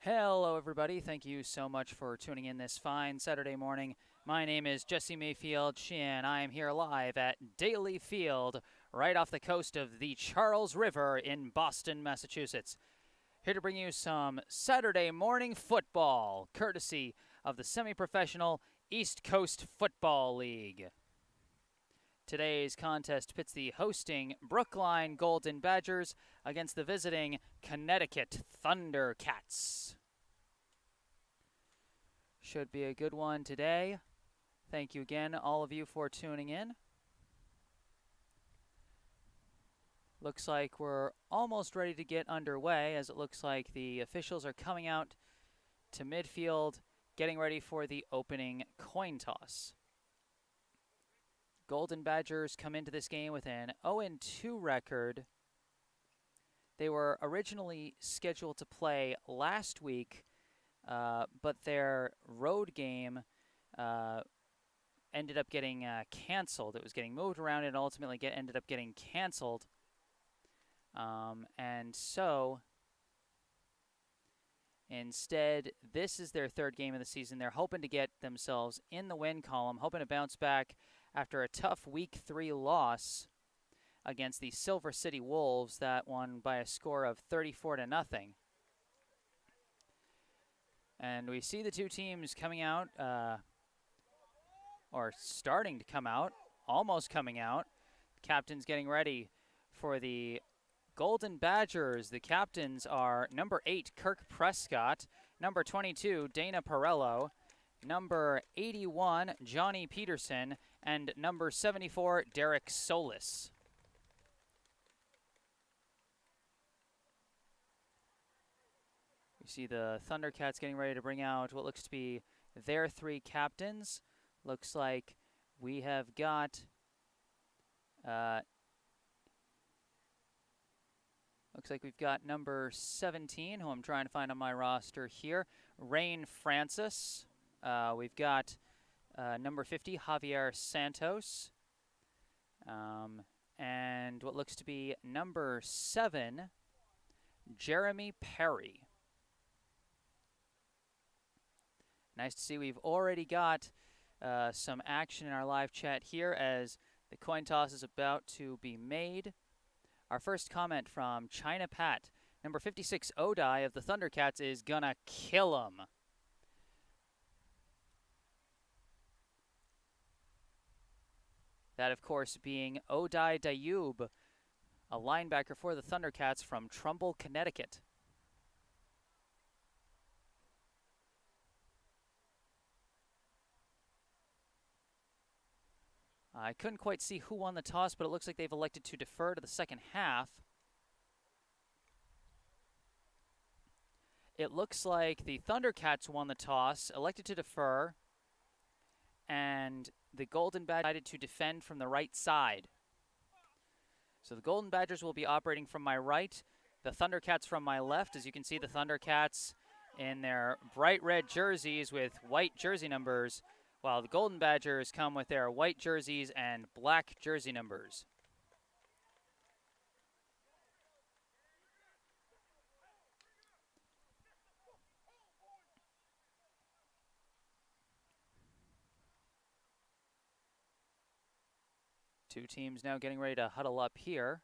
Hello, everybody. Thank you so much for tuning in this fine Saturday morning. My name is Jesse Mayfield-Sheehan. I am here live at Daly Field, right off the coast of the Charles River in Boston, Massachusetts. Here to bring you some Saturday morning football, courtesy of the semi-professional East Coast Football League. Today's contest pits the hosting Brookline Golden Badgers against the visiting Connecticut Thundercats. Should be a good one today. Thank you again, all of you, for tuning in. Looks like we're almost ready to get underway, as it looks like the officials are coming out to midfield, getting ready for the opening coin toss. Golden Badgers come into this game with an 0-2 record. They were originally scheduled to play last week, but their road game ended up getting canceled. It was getting moved around and ultimately ended up getting canceled. And so instead, this is their third game of the season. They're hoping to get themselves in the win column, hoping to bounce back after a tough Week 3 loss against the Silver City Wolves that won by a score of 34-0. And we see the two teams coming out, or starting to come out, almost coming out. The captain's getting ready for the Golden Badgers. The captains are number 8, Kirk Prescott, number 22, Dana Perello, number 81, Johnny Peterson, and number 74, Derek Solis. We see the Thundercats getting ready to bring out what looks to be their 3 captains. Looks like we have got we've got number 17, who I'm trying to find on my roster here, Rain Francis. We've got number 50, Javier Santos. And what looks to be number 7, Jeremy Perry. Nice to see we've already got some action in our live chat here as the coin toss is about to be made. Our first comment from China Pat, number 56, Odai of the Thundercats is gonna kill him. That, of course, being Odai Dayub, a linebacker for the Thundercats from Trumbull, Connecticut. I couldn't quite see who won the toss, but it looks like they've elected to defer to the second half. It looks like the Thundercats won the toss, elected to defer, and the Golden Badgers decided to defend from the right side. So the Golden Badgers will be operating from my right, the Thundercats from my left. As you can see, the Thundercats in their bright red jerseys with white jersey numbers, while the Golden Badgers come with their white jerseys and black jersey numbers. Two teams now getting ready to huddle up here.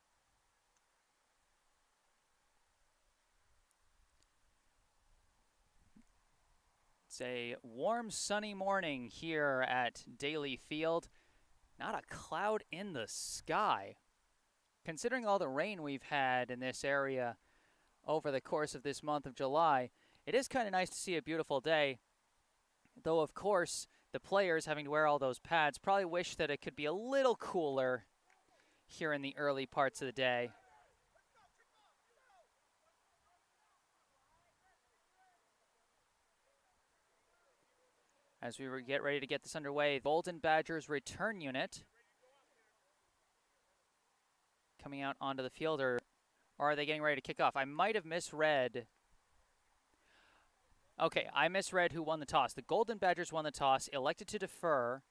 It's a warm, sunny morning here at Daly Field. Not a cloud in the sky. Considering all the rain we've had in this area over the course of this month of July, it is kind of nice to see a beautiful day. Though, of course, the players having to wear all those pads probably wish that it could be a little cooler here in the early parts of the day. As we get ready to get this underway, Golden Badgers return unit coming out onto the field, or are they getting ready to kick off? I might have misread. Okay, I misread who won the toss. The Golden Badgers won the toss, elected to defer,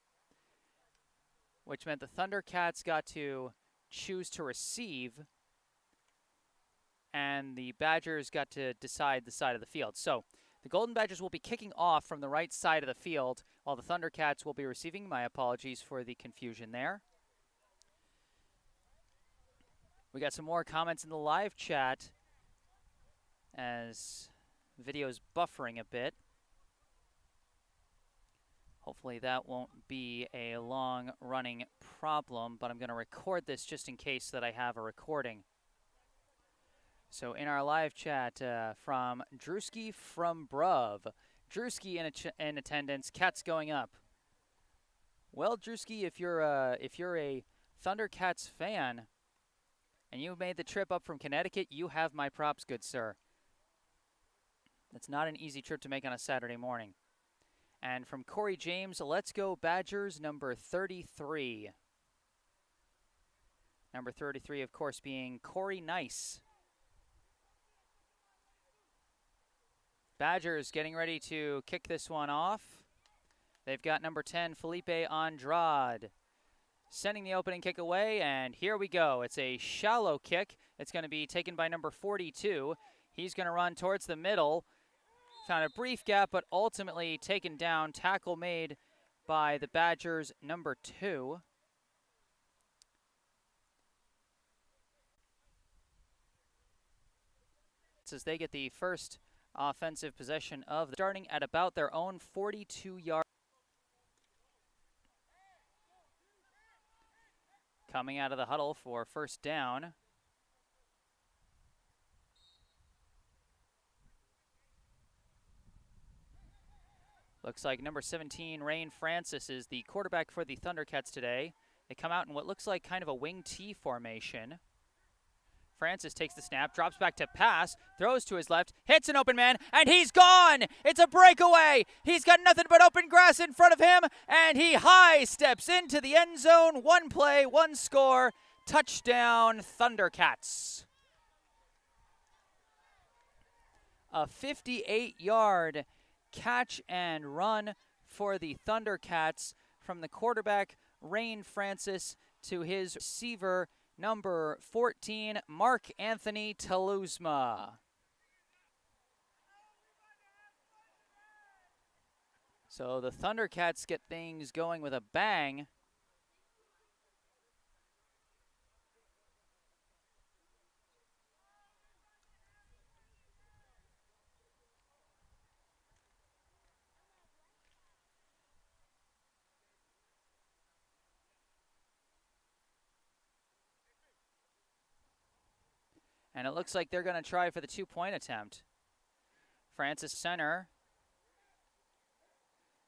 which meant the Thundercats got to choose to receive. and the Badgers got to decide the side of the field. So the Golden Badgers will be kicking off from the right side of the field, while the Thundercats will be receiving. My apologies for the confusion there. We got some more comments in the live chat as video's buffering a bit. Hopefully that won't be a long-running problem, but I'm going to record this just in case that I have a recording. So in our live chat from Drewski from Bruv, Drewski in attendance, Cats going up. Well, Drewski, if you're a Thundercats fan and you made the trip up from Connecticut, you have my props, good sir. It's not an easy trip to make on a Saturday morning. And from Corey James, let's go Badgers, number 33. Number 33, of course, being Corey Nice. Badgers getting ready to kick this one off. They've got number 10, Felipe Andrade, sending the opening kick away, and here we go. It's a shallow kick. It's going to be taken by number 42. He's going to run towards the middle. Found a brief gap, but ultimately taken down. Tackle made by the Badgers, number 2. As they get the first offensive possession of starting at about their own 42-yard. Coming out of the huddle for first down. Looks like number 17, Rain Francis, is the quarterback for the Thundercats today. They come out in what looks like kind of a wing T formation. Francis takes the snap, drops back to pass, throws to his left, hits an open man, and he's gone! It's a breakaway! He's got nothing but open grass in front of him, and he high steps into the end zone. One play, one score, touchdown Thundercats. A 58-yard catch and run for the Thundercats from the quarterback, Rain Francis, to his receiver, number 14, Mark Anthony Teluzma. So the Thundercats get things going with a bang. And it looks like they're going to try for the two-point attempt. Francis center.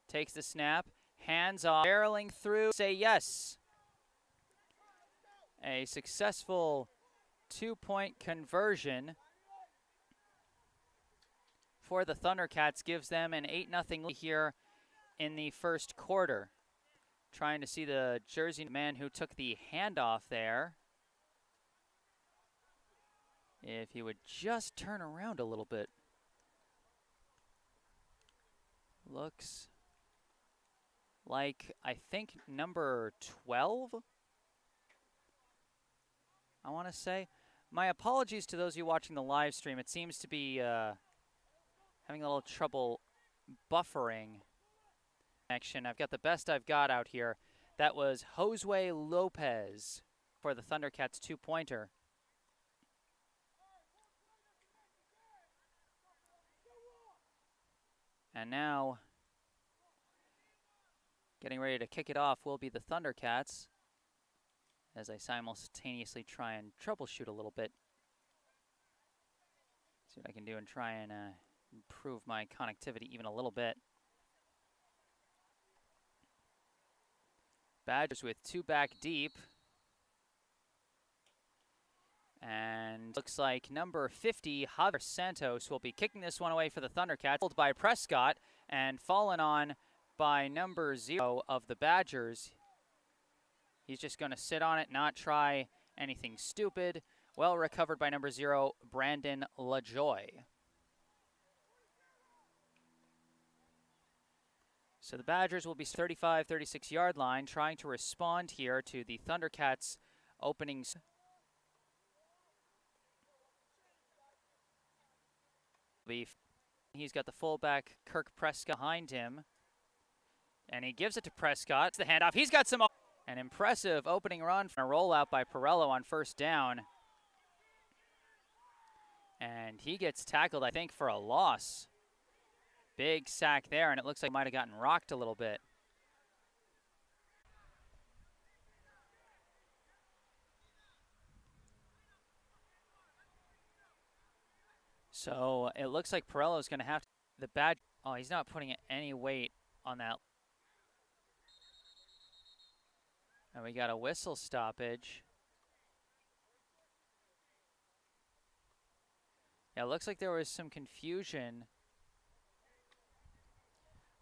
Takes the snap. Hands off. Barreling through. Say yes. A successful two-point conversion for the Thundercats gives them an 8-0 lead here in the first quarter. Trying to see the jersey man who took the handoff there. If he would just turn around a little bit. Looks like, I think, number 12, I want to say. My apologies to those of you watching the live stream. It seems to be having a little trouble buffering connection. I've got the best I've got out here. That was Josue Lopez for the Thundercats two-pointer. And now, getting ready to kick it off will be the Thundercats, as I simultaneously try and troubleshoot a little bit. See what I can do and try and improve my connectivity even a little bit. Badgers with two back deep. And looks like number 50, Javier Santos, will be kicking this one away for the Thundercats. Pulled by Prescott and fallen on by number 0 of the Badgers. He's just going to sit on it, not try anything stupid. Well recovered by number 0, Brandon LaJoy. So the Badgers will be 35, 36-yard line, trying to respond here to the Thundercats' opening. He's got the fullback, Kirk Prescott, behind him. And he gives it to Prescott. It's the handoff. He's got some... An impressive opening run for a rollout by Perello on first down. And he gets tackled, I think, for a loss. Big sack there, and it looks like he might have gotten rocked a little bit. So it looks like Perello's going to have the bad... Oh, he's not putting any weight on that. And we got a whistle stoppage. Yeah, it looks like there was some confusion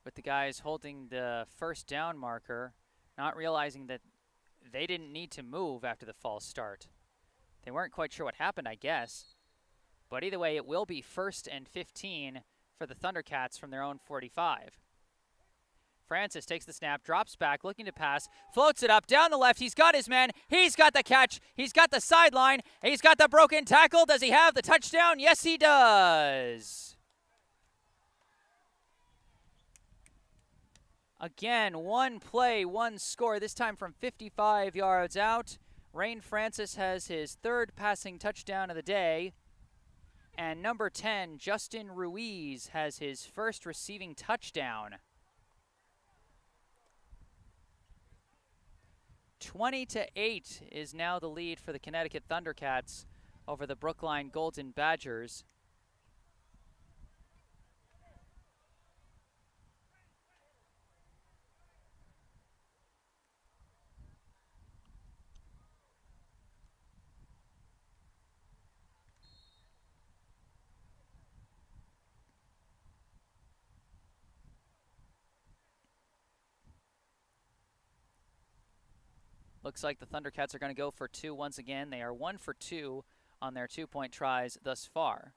with the guys holding the first down marker, not realizing that they didn't need to move after the false start. They weren't quite sure what happened, I guess. But either way, it will be 1st and 15 for the Thundercats from their own 45. Francis takes the snap, drops back, looking to pass, floats it up, down the left. He's got his man. He's got the catch. He's got the sideline. He's got the broken tackle. Does he have the touchdown? Yes, he does. Again, one play, one score, this time from 55 yards out. Rain Francis has his 3rd passing touchdown of the day. And number 10, Justin Ruiz, has his 1st receiving touchdown. 20-8 is now the lead for the Connecticut Thundercats over the Brookline Golden Badgers. Looks like the Thundercats are going to go for 2 once again. They are 1 for 2 on their 2-point tries thus far.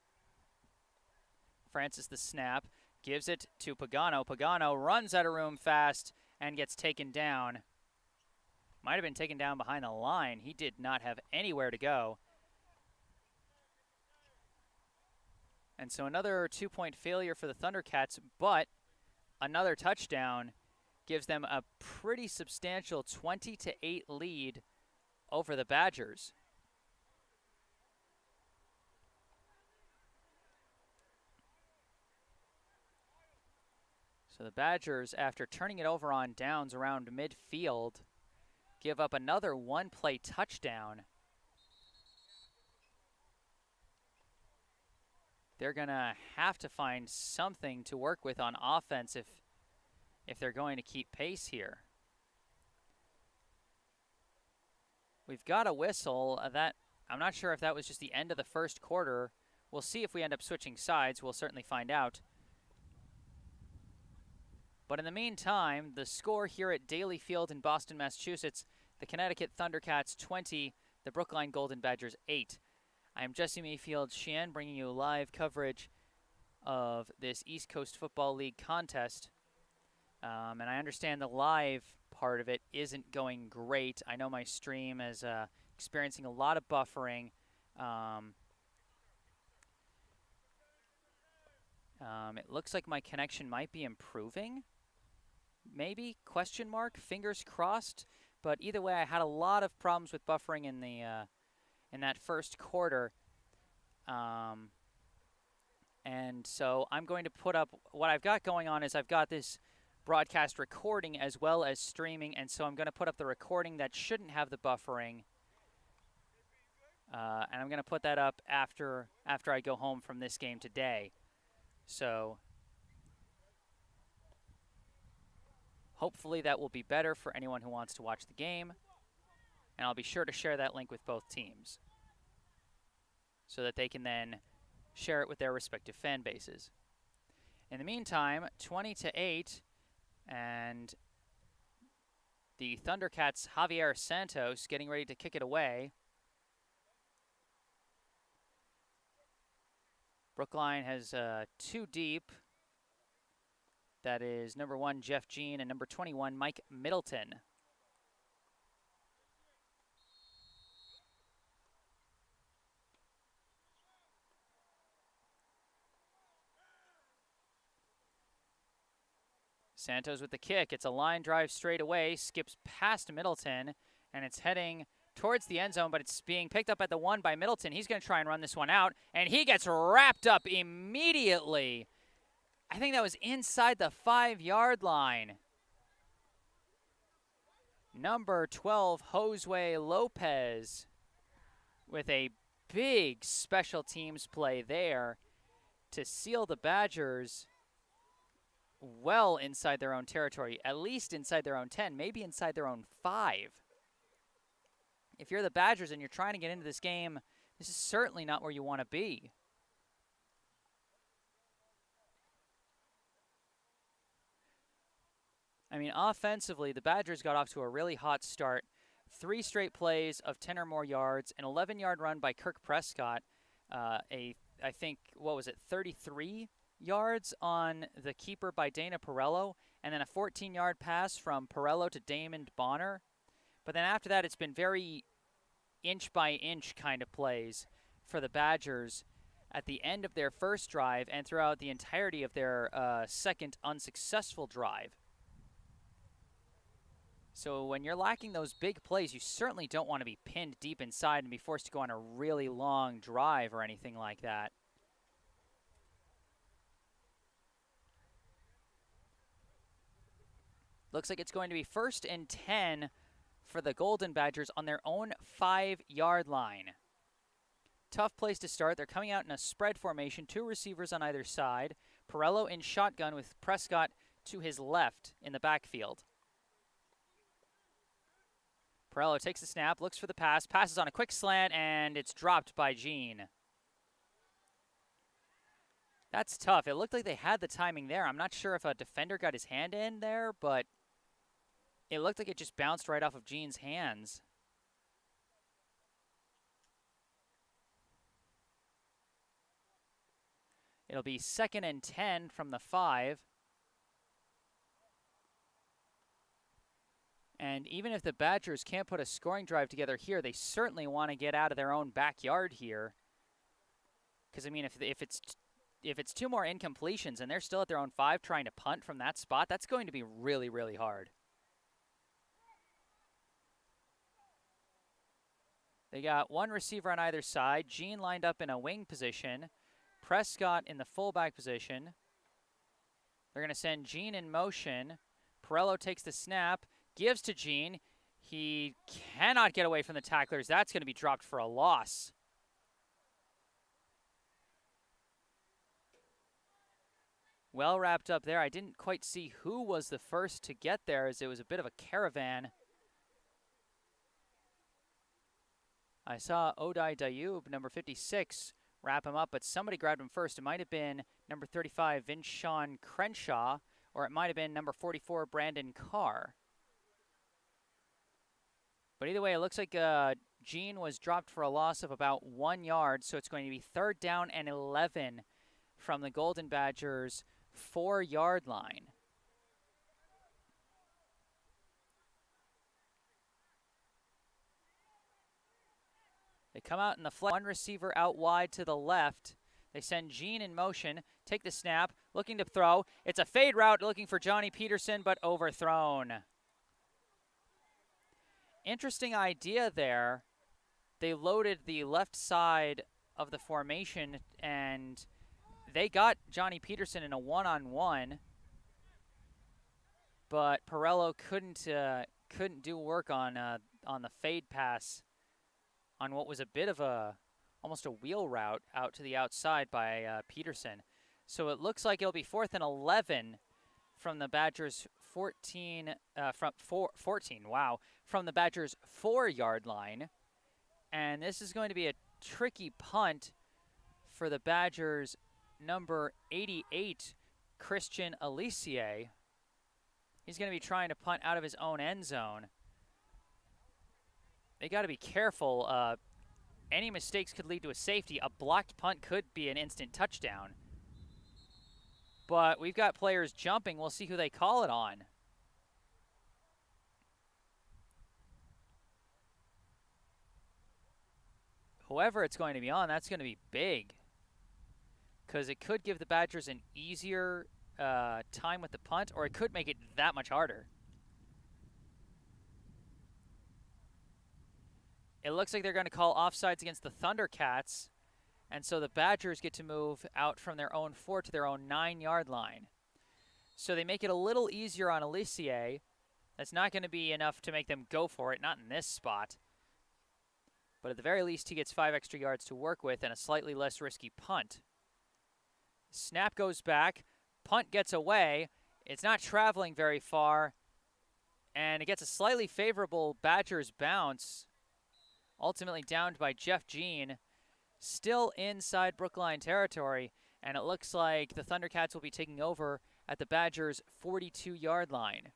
Francis the snap, gives it to Pagano. Pagano runs out of room fast and gets taken down. Might have been taken down behind the line. He did not have anywhere to go. And so another 2-point failure for the Thundercats, but another touchdown gives them a pretty substantial 20-8 lead over the Badgers. So the Badgers, after turning it over on downs around midfield, give up another 1-play touchdown. They're going to have to find something to work with on offense if they're going to keep pace here. We've got a whistle. I'm not sure if that was just the end of the first quarter. We'll see if we end up switching sides. We'll certainly find out. But in the meantime, the score here at Daly Field in Boston, Massachusetts, the Connecticut Thundercats 20, the Brookline Golden Badgers 8. I'm Jesse Mayfield-Sheehan, bringing you live coverage of this East Coast Football League contest. And I understand the live part of it isn't going great. I know my stream is experiencing a lot of buffering. It looks like my connection might be improving. Maybe, question mark, fingers crossed. But either way, I had a lot of problems with buffering in the in that first quarter. And so I'm going to put up, what I've got going on is I've got this broadcast recording as well as streaming, and so I'm going to put up the recording that shouldn't have the buffering. And I'm going to put that up after I go home from this game today. So hopefully that will be better for anyone who wants to watch the game. And I'll be sure to share that link with both teams so that they can then share it with their respective fan bases. In the meantime, 20-8, and the Thundercats' Javier Santos getting ready to kick it away. Brookline has 2 deep. That is number 1, Jeff Jean, and number 21, Mike Middleton. Santos with the kick. It's a line drive straight away, skips past Middleton, and it's heading towards the end zone, but it's being picked up at the 1 by Middleton. He's going to try and run this one out, and he gets wrapped up immediately. I think that was inside the 5-yard line. Number 12, Josue Lopez, with a big special teams play there to seal the Badgers well inside their own territory, at least inside their own 10, maybe inside their own 5. If you're the Badgers and you're trying to get into this game, this is certainly not where you want to be. I mean, offensively, the Badgers got off to a really hot start. 3 straight plays of 10 or more yards, an 11-yard run by Kirk Prescott, I think, 33 yards on the keeper by Dana Perello, and then a 14-yard pass from Perello to Damon Bonner. But then after that, it's been very inch-by-inch kind of plays for the Badgers at the end of their first drive and throughout the entirety of their second unsuccessful drive. So when you're lacking those big plays, you certainly don't want to be pinned deep inside and be forced to go on a really long drive or anything like that. Looks like it's going to be 1st and 10 for the Golden Badgers on their own 5-yard line. Tough place to start. They're coming out in a spread formation, 2 receivers on either side. Perello in shotgun with Prescott to his left in the backfield. Perello takes the snap, looks for the pass, passes on a quick slant, and it's dropped by Jean. That's tough. It looked like they had the timing there. I'm not sure if a defender got his hand in there, but it looked like it just bounced right off of Jean's hands. It'll be 2nd and 10 from the 5. And even if the Badgers can't put a scoring drive together here, they certainly want to get out of their own backyard here. Because, I mean, if it's 2 more incompletions and they're still at their own 5 trying to punt from that spot, that's going to be really, really hard. They got 1 receiver on either side. Jean lined up in a wing position. Prescott in the fullback position. They're going to send Jean in motion. Perello takes the snap. Gives to Jean. He cannot get away from the tacklers. That's going to be dropped for a loss. Well wrapped up there. I didn't quite see who was the first to get there, as it was a bit of a caravan. I saw Odai Dayub, number 56, wrap him up, but somebody grabbed him first. It might have been number 35, Vinshawn Crenshaw, or it might have been number 44, Brandon Carr. But either way, it looks like Jean was dropped for a loss of about 1 yard, so it's going to be 3rd down and 11 from the Golden Badgers' 4-yard line. They come out in the flat, 1 receiver out wide to the left. They send Jean in motion, take the snap, looking to throw. It's a fade route looking for Johnny Peterson, but overthrown. Interesting idea there. They loaded the left side of the formation, and they got Johnny Peterson in a one-on-one, but Perello couldn't do work on the fade pass on what was a bit of almost a wheel route out to the outside by Peterson. So it looks like it'll be 4th and 11 from the Badgers 14, from the Badgers 4-yard line. And this is going to be a tricky punt for the Badgers number 88, Christian Alicia. He's going to be trying to punt out of his own end zone. They got to be careful. Any mistakes could lead to a safety. A blocked punt could be an instant touchdown. But we've got players jumping. We'll see who they call it on. Whoever it's going to be on, that's going to be big, because it could give the Badgers an easier time with the punt, or it could make it that much harder. It looks like they're going to call offsides against the Thundercats, and so the Badgers get to move out from their own 4 to their own 9-yard line. So they make it a little easier on Alicia. That's not going to be enough to make them go for it, not in this spot. But at the very least, he gets 5 extra yards to work with and a slightly less risky punt. Snap goes back. Punt gets away. It's not traveling very far. And it gets a slightly favorable Badgers bounce. Ultimately downed by Jeff Jean. Still inside Brookline territory. And it looks like the Thundercats will be taking over at the Badgers' 42-yard line.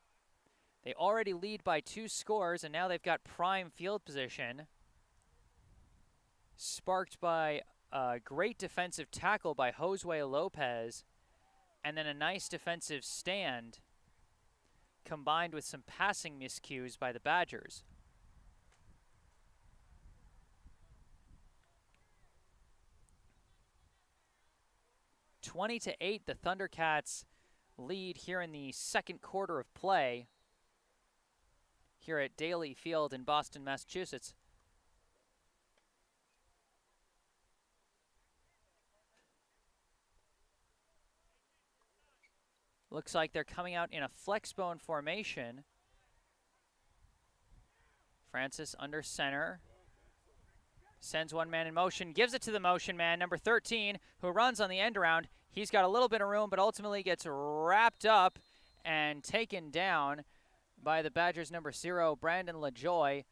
They already lead by 2 scores, and now they've got prime field position. Sparked by a great defensive tackle by Josue Lopez, and then a nice defensive stand combined with some passing miscues by the Badgers. (20-8), the Thundercats lead here in the second quarter of play here at Daly Field in Boston, Massachusetts. Looks like they're coming out in a flexbone formation. Francis under center. Sends one man in motion, gives it to the motion man, number 13, who runs on the end around. He's got a little bit of room, but ultimately gets wrapped up and taken down by the Badgers' number 0, Brandon LaJoy,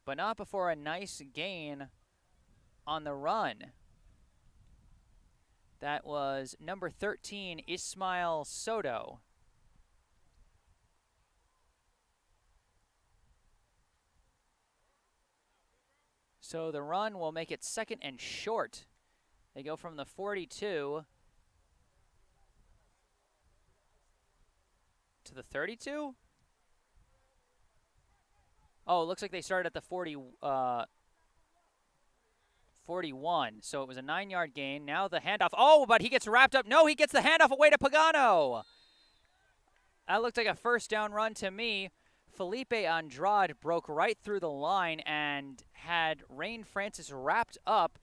but not before a nice gain on the run. That was number 13, Ismail Soto. So the run will make it 2nd and short. They go from the 42 to the 32? Oh, it looks like they started at the 41. So it was a 9-yard gain. Now the handoff. Oh, but he gets wrapped up. No, he gets the handoff away to Pagano. That looked like a first down run to me. Felipe Andrade broke right through the line and had Rain Francis wrapped up,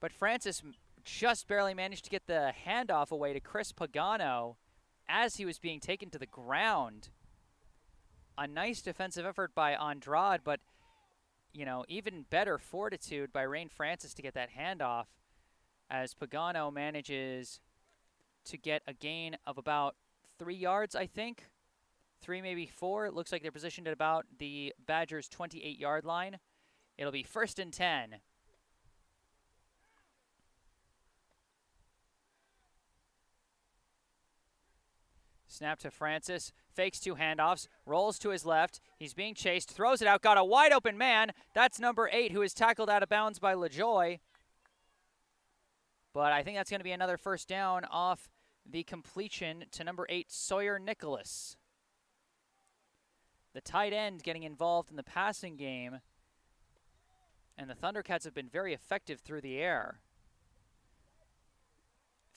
but Francis just barely managed to get the handoff away to Chris Pagano as he was being taken to the ground. A nice defensive effort by Andrade, but, you know, even better fortitude by Rain Francis to get that handoff as Pagano manages to get a gain of about 3 yards, I think. 3, maybe 4. It looks like they're positioned at about the Badgers' 28-yard line. It'll be 1st and 10. Snap to Francis, fakes 2 handoffs, rolls to his left. He's being chased, throws it out, got a wide open man. That's number 8, who is tackled out of bounds by LaJoy. But I think that's going to be another first down off the completion to number 8, Sawyer Nicholas. The tight end getting involved in the passing game, and the Thundercats have been very effective through the air.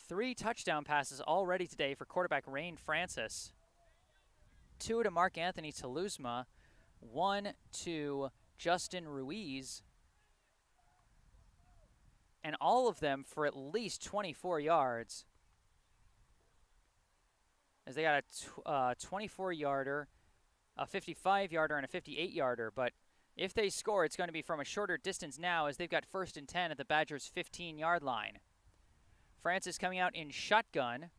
3 touchdown passes already today for quarterback Rain Francis. 2 to Mark Anthony Teluzma, 1 to Justin Ruiz, and all of them for at least 24 yards. As they got a 24-yarder, a 55-yarder, and a 58-yarder, but if they score, it's going to be from a shorter distance now as they've got 1st and 10 at the Badgers' 15-yard line. Francis coming out in shotgun,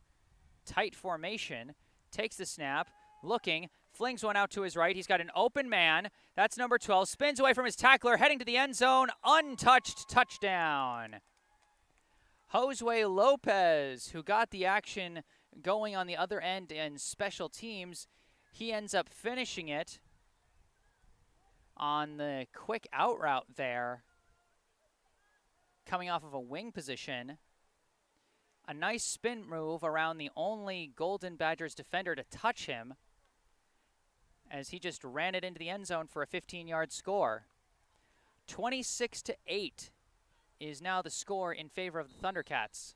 tight formation, takes the snap, looking, flings one out to his right. He's got an open man. That's number 12. Spins away from his tackler, heading to the end zone. Untouched touchdown. Josue Lopez, who got the action going on the other end in special teams, he ends up finishing it on the quick out route there, coming off of a wing position. A nice spin move around the only Golden Badgers defender to touch him as he just ran it into the end zone for a 15-yard score. 26-8 is now the score in favor of the Thundercats.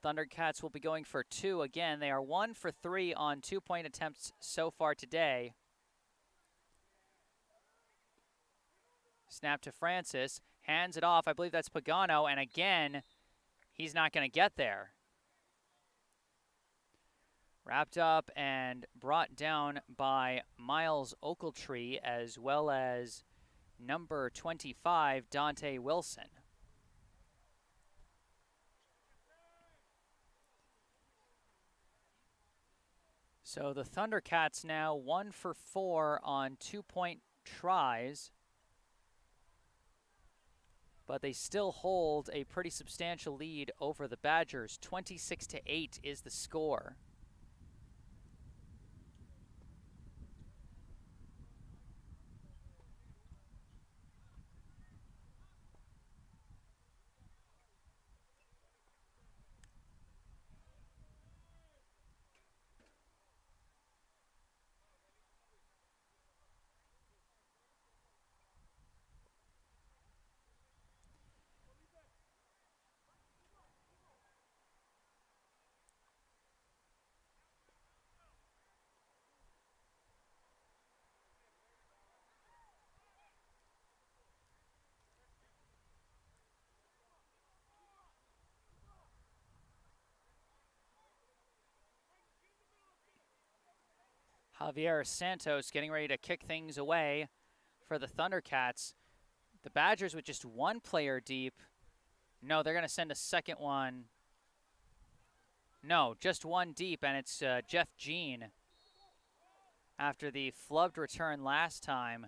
Thundercats will be going for 2 again. They are 1 for 3 on 2-point attempts so far today. Snap to Francis, hands it off. I believe that's Pagano, and again, he's not going to get there. Wrapped up and brought down by Miles Oakletree, as well as number 25, Dante Wilson. So the Thundercats now 1 for 4 on 2-point tries, but they still hold a pretty substantial lead over the Badgers. 26-8 is the score. Javier Santos getting ready to kick things away for the Thundercats. The Badgers with just 1 player deep. No, they're going to send a second one. No, just 1 deep, and it's Jeff Jean. After the flubbed return last time,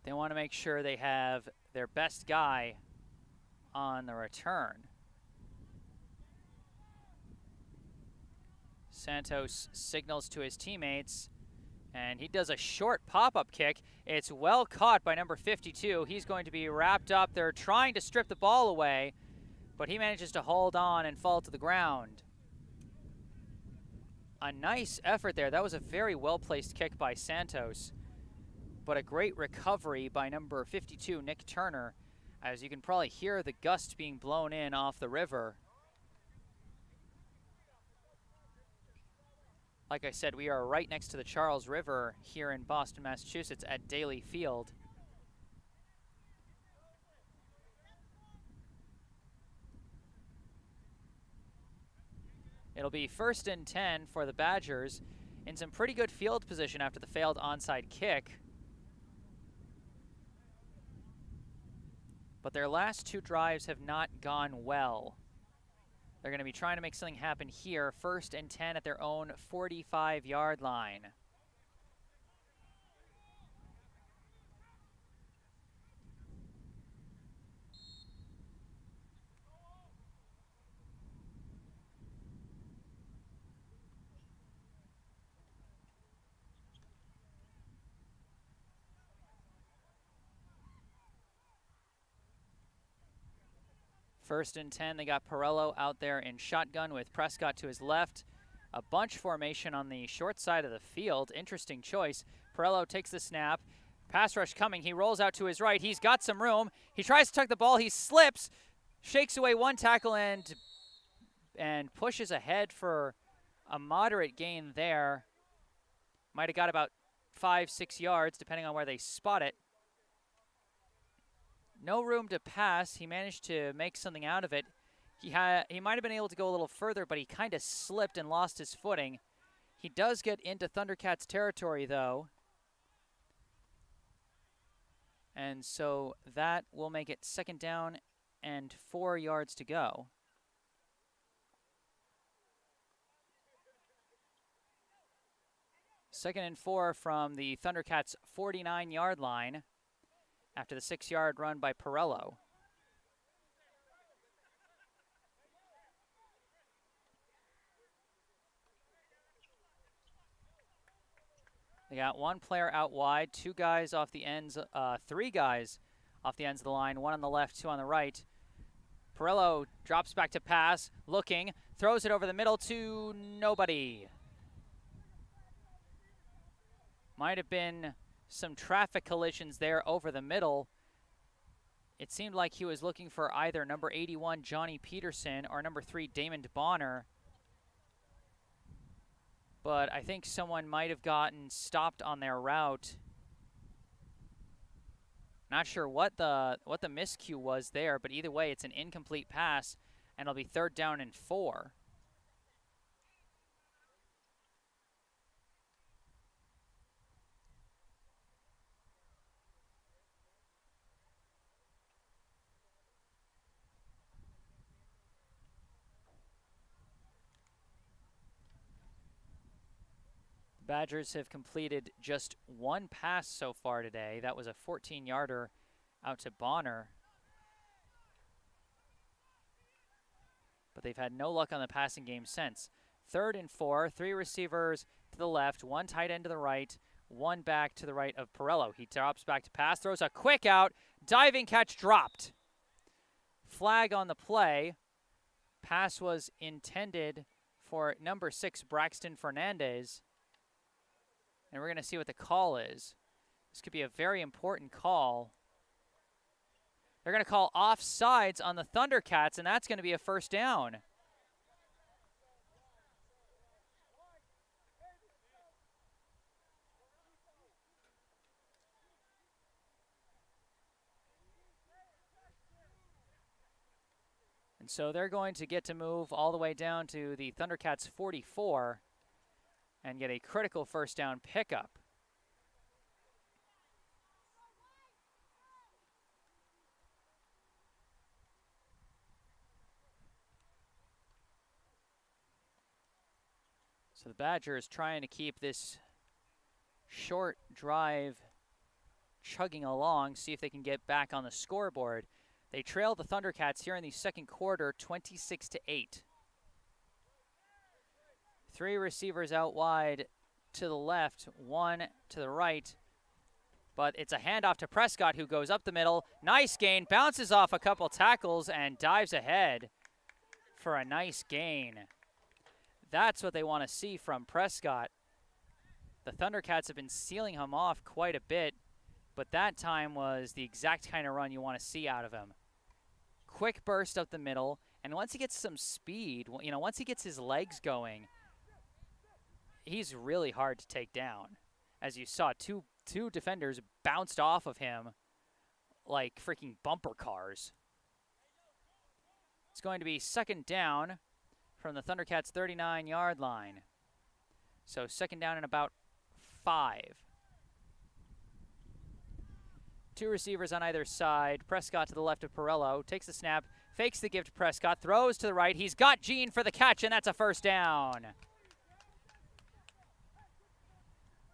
they want to make sure they have their best guy on the return. Santos signals to his teammates, and he does a short pop-up kick. It's well caught by number 52. He's going to be wrapped up. They're trying to strip the ball away, but he manages to hold on and fall to the ground. A nice effort there. That was a very well-placed kick by Santos, but a great recovery by number 52, Nick Turner, as you can probably hear the gust being blown in off the river. Like I said, we are right next to the Charles River here in Boston, Massachusetts at Daly Field. It'll be 1st and 10 for the Badgers in some pretty good field position after the failed onside kick. But their last 2 drives have not gone well. They're going to be trying to make something happen here. 1st and 10 at their own 45-yard line. First and 10, they got Perello out there in shotgun with Prescott to his left. A bunch formation on the short side of the field. Interesting choice. Perello takes the snap. Pass rush coming. He rolls out to his right. He's got some room. He tries to tuck the ball. He slips, shakes away 1 tackle and pushes ahead for a moderate gain there. Might have got about 5-6 yards, depending on where they spot it. No room to pass. He managed to make something out of it. He might have been able to go a little further, but he kind of slipped and lost his footing. He does get into Thundercats territory, though. And so that will make it 2nd down and 4 yards to go. Second and 4 from the Thundercats' 49-yard line after the 6-yard run by Perello. They got 1 player out wide, 2 guys off the ends, 3 guys off the ends of the line, 1 on the left, 2 on the right. Perello drops back to pass, looking, throws it over the middle to nobody. Might have been some traffic collisions there over the middle. It seemed like he was looking for either number 81, Johnny Peterson, or number 3, Damon Bonner. But I think someone might have gotten stopped on their route. Not sure what the miscue was there, but either way, it's an incomplete pass, and it'll be 3rd down and 4. Badgers have completed just 1 pass so far today. That was a 14-yarder out to Bonner. But they've had no luck on the passing game since. 3rd and 4, 3 receivers to the left, 1 tight end to the right, 1 back to the right of Perello. He drops back to pass, throws a quick out, diving catch dropped. Flag on the play. Pass was intended for number 6, Braxton Fernandez. And we're going to see what the call is. This could be a very important call. They're going to call offsides on the Thundercats, and that's going to be a 1st down. And so they're going to get to move all the way down to the Thundercats 44 and get a critical 1st down pickup. So the Badgers trying to keep this short drive chugging along, see if they can get back on the scoreboard. They trail the Thundercats here in the 2nd quarter, 26-8. 3 receivers out wide to the left, 1 to the right. But it's a handoff to Prescott, who goes up the middle. Nice gain, bounces off a couple tackles, and dives ahead for a nice gain. That's what they want to see from Prescott. The Thundercats have been sealing him off quite a bit, but that time was the exact kind of run you want to see out of him. Quick burst up the middle, and once he gets some speed, you know, once he gets his legs going, he's really hard to take down. As you saw, two defenders bounced off of him like freaking bumper cars. It's going to be 2nd down from the Thundercats' 39-yard line. So 2nd down and about 5. 2 receivers on either side. Prescott to the left of Perello. Takes the snap, fakes the give to Prescott, throws to the right. He's got Gene for the catch, and that's a 1st down.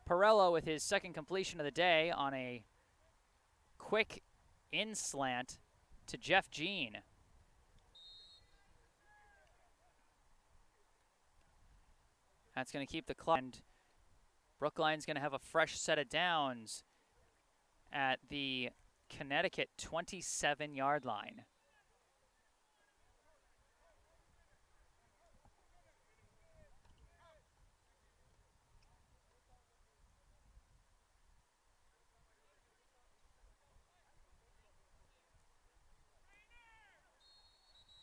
Perello with his 2nd completion of the day on a quick in slant to Jeff Gene. That's going to keep the clock. And Brookline's going to have a fresh set of downs at the Connecticut 27-yard line.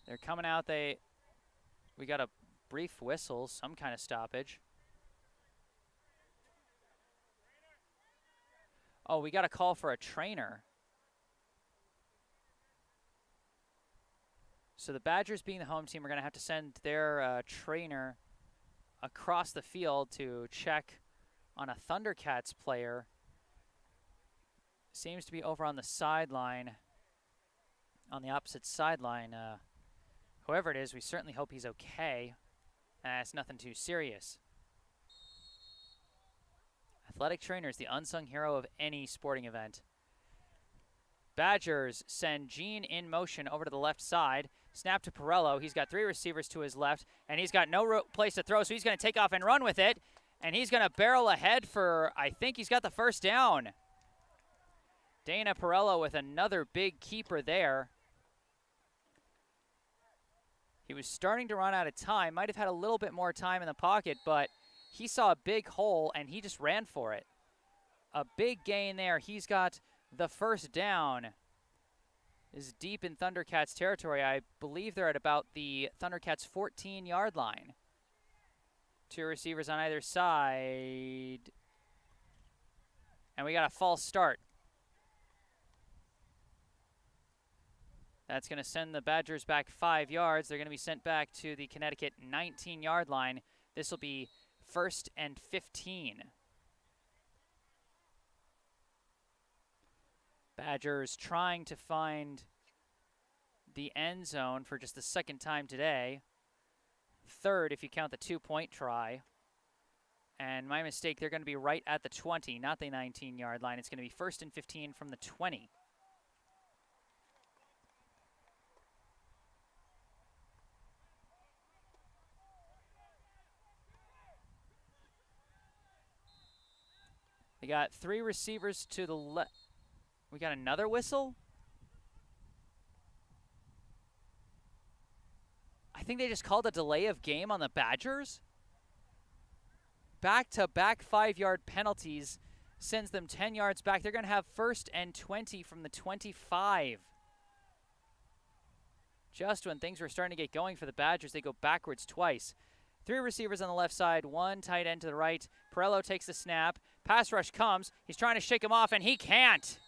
They're coming out. We got a brief whistle, some kind of stoppage. Oh, we got a call for a trainer. So the Badgers, being the home team, are going to have to send their trainer across the field to check on a Thundercats player. Seems to be over on the sideline, on the opposite sideline. Whoever it is, we certainly hope he's okay. It's nothing too serious. Athletic trainer is the unsung hero of any sporting event. Badgers send Gene in motion over to the left side. Snap to Perello. He's got 3 receivers to his left, and he's got no place to throw, so he's going to take off and run with it. And he's going to barrel ahead for, I think he's got the 1st down. Dana Perello with another big keeper there. He was starting to run out of time. Might have had a little bit more time in the pocket, but he saw a big hole, and he just ran for it. A big gain there. He's got the 1st down. is deep in Thundercats territory. I believe they're at about the Thundercats 14-yard line. Two receivers on either side. And we got a false start. That's going to send the Badgers back 5 yards. They're going to be sent back to the Connecticut 19-yard line. This will be 1st and 15. Badgers trying to find the end zone for just the second time today. Third if you count the 2-point try. And my mistake, they're going to be right at the 20, not the 19-yard line. It's going to be 1st and 15 from the 20. They got 3 receivers to the left. We got another whistle? I think they just called a delay of game on the Badgers. Back-to-back 5-yard penalties sends them 10 yards back. They're going to have 1st and 20 from the 25. Just when things were starting to get going for the Badgers, they go backwards twice. 3 receivers on the left side, 1 tight end to the right. Perello takes the snap. Pass rush comes. He's trying to shake him off, and he can't.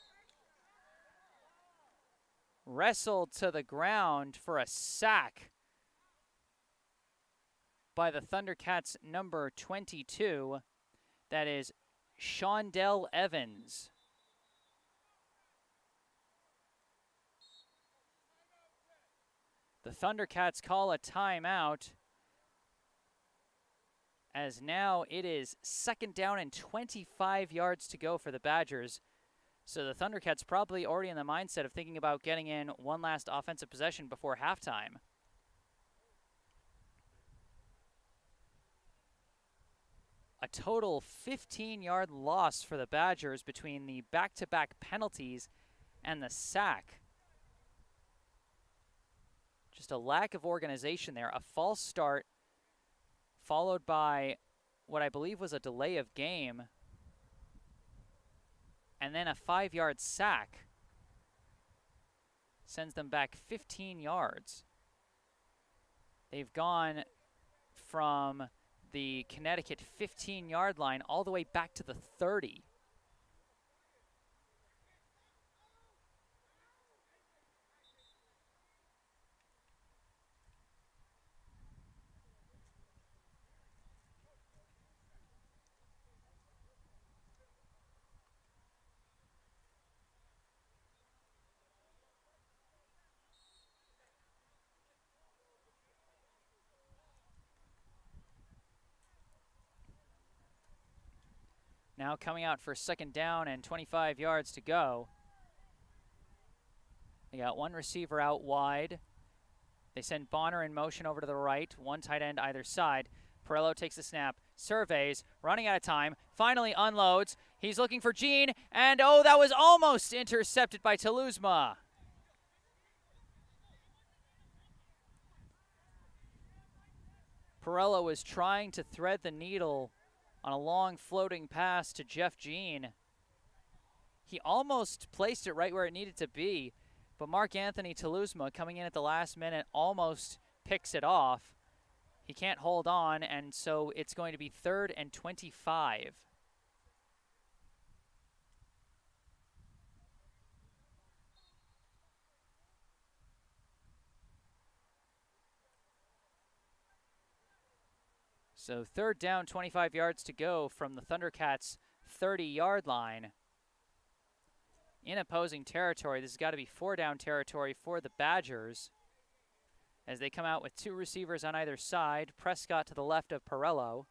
Wrestled to the ground for a sack by the Thundercats number 22. That is Shondell Evans. The Thundercats call a timeout, as now it is 2nd down and 25 yards to go for the Badgers. So the Thundercats probably already in the mindset of thinking about getting in one last offensive possession before halftime. A total 15-yard loss for the Badgers between the back-to-back penalties and the sack. Just a lack of organization there. A false start followed by what I believe was a delay of game, and then a 5-yard sack sends them back 15 yards. They've gone from the Connecticut 15-yard line all the way back to the 30. Now coming out for 2nd down and 25 yards to go. They got 1 receiver out wide. They send Bonner in motion over to the right, 1 tight end either side. Perello takes the snap, surveys, running out of time, finally unloads. He's looking for Gene, and oh, that was almost intercepted by Teluzma. Perello was trying to thread the needle on a long floating pass to Jeff Gene. He almost placed it right where it needed to be, but Mark Anthony Teluzma, coming in at the last minute, almost picks it off. He can't hold on, and so it's going to be 3rd and 25. So 3rd down, 25 yards to go from the Thundercats' 30-yard line. In opposing territory, this has got to be 4-down territory for the Badgers, as they come out with 2 receivers on either side. Prescott to the left of Perello.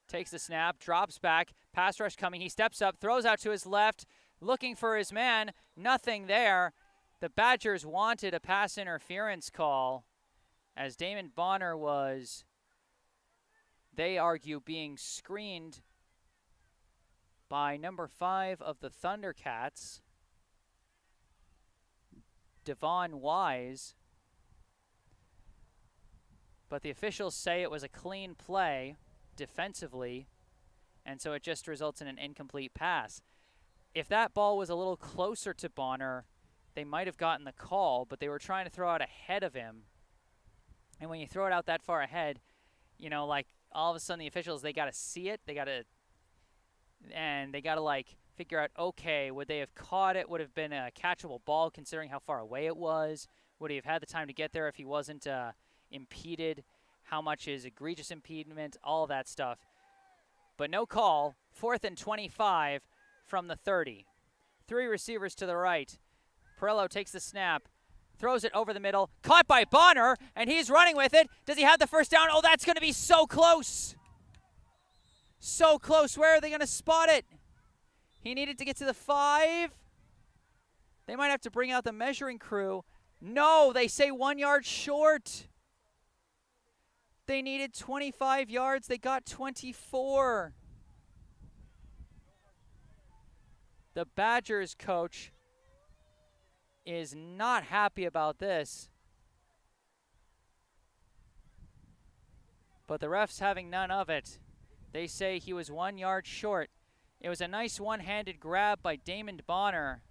Takes the snap, drops back, pass rush coming. He steps up, throws out to his left, looking for his man. Nothing there. The Badgers wanted a pass interference call, as Damon Bonner was, they argue, being screened by number 5 of the Thundercats, Devon Wise. But the officials say it was a clean play defensively, and so it just results in an incomplete pass. If that ball was a little closer to Bonner, they might have gotten the call, but they were trying to throw out ahead of him. And when you throw it out that far ahead, you know, like all of a sudden the officials, they got to see it. They got to like figure out, okay, would they have caught it? Would have been a catchable ball considering how far away it was? Would he have had the time to get there if he wasn't impeded? How much is egregious impediment? All of that stuff. But no call. 4th and 25 from the 30. 3 receivers to the right. Perillo takes the snap, throws it over the middle, caught by Bonner, and he's running with it. Does he have the first down? Oh, that's going to be so close. So close. Where are they going to spot it? He needed to get to the 5. They might have to bring out the measuring crew. No, they say 1 yard short. They needed 25 yards. They got 24. The Badgers coach is not happy about this. But the refs having none of it. They say he was 1 yard short. It was a nice one-handed grab by Damon Bonner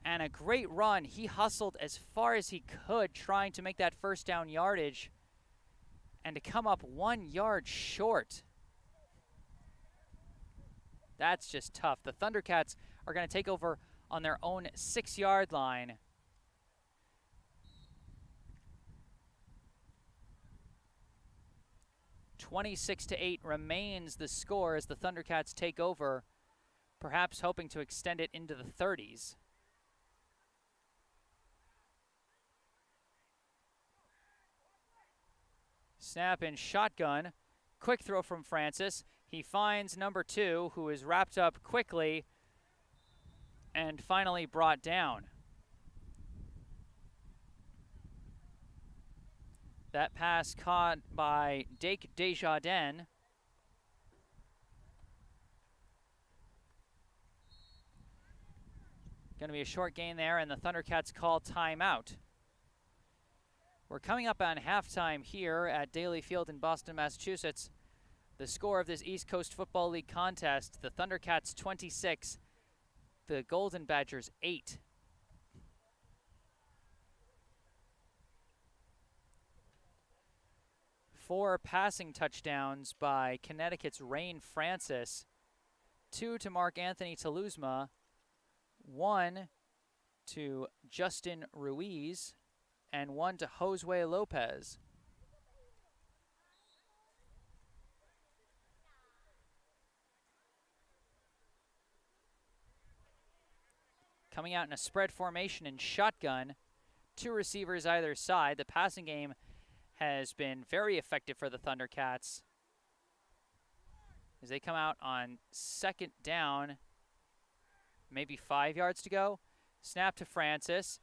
and a great run. He hustled as far as he could trying to make that first down yardage and to come up 1 yard short. That's just tough. The Thundercats are going to take over on their own 6 yard line. (26-8) remains the score as the Thundercats take over, perhaps hoping to extend it into the 30s. Snap in shotgun. Quick throw from Francis. He finds number 2, who is wrapped up quickly and finally brought down. That pass caught by Dake Desjardins. Going to be a short gain there, and the Thundercats call timeout. We're coming up on halftime here at Daly Field in Boston, Massachusetts. The score of this East Coast Football League contest, the Thundercats 26, the Golden Badgers 8. Four passing touchdowns by Connecticut's Rain Francis, 2 to Mark Anthony Taluzma, 1 to Justin Ruiz, and 1 to Josue Lopez. Coming out in a spread formation in shotgun, 2 receivers either side. The passing game has been very effective for the Thundercats as they come out on 2nd down, maybe 5 yards to go. Snap to Francis.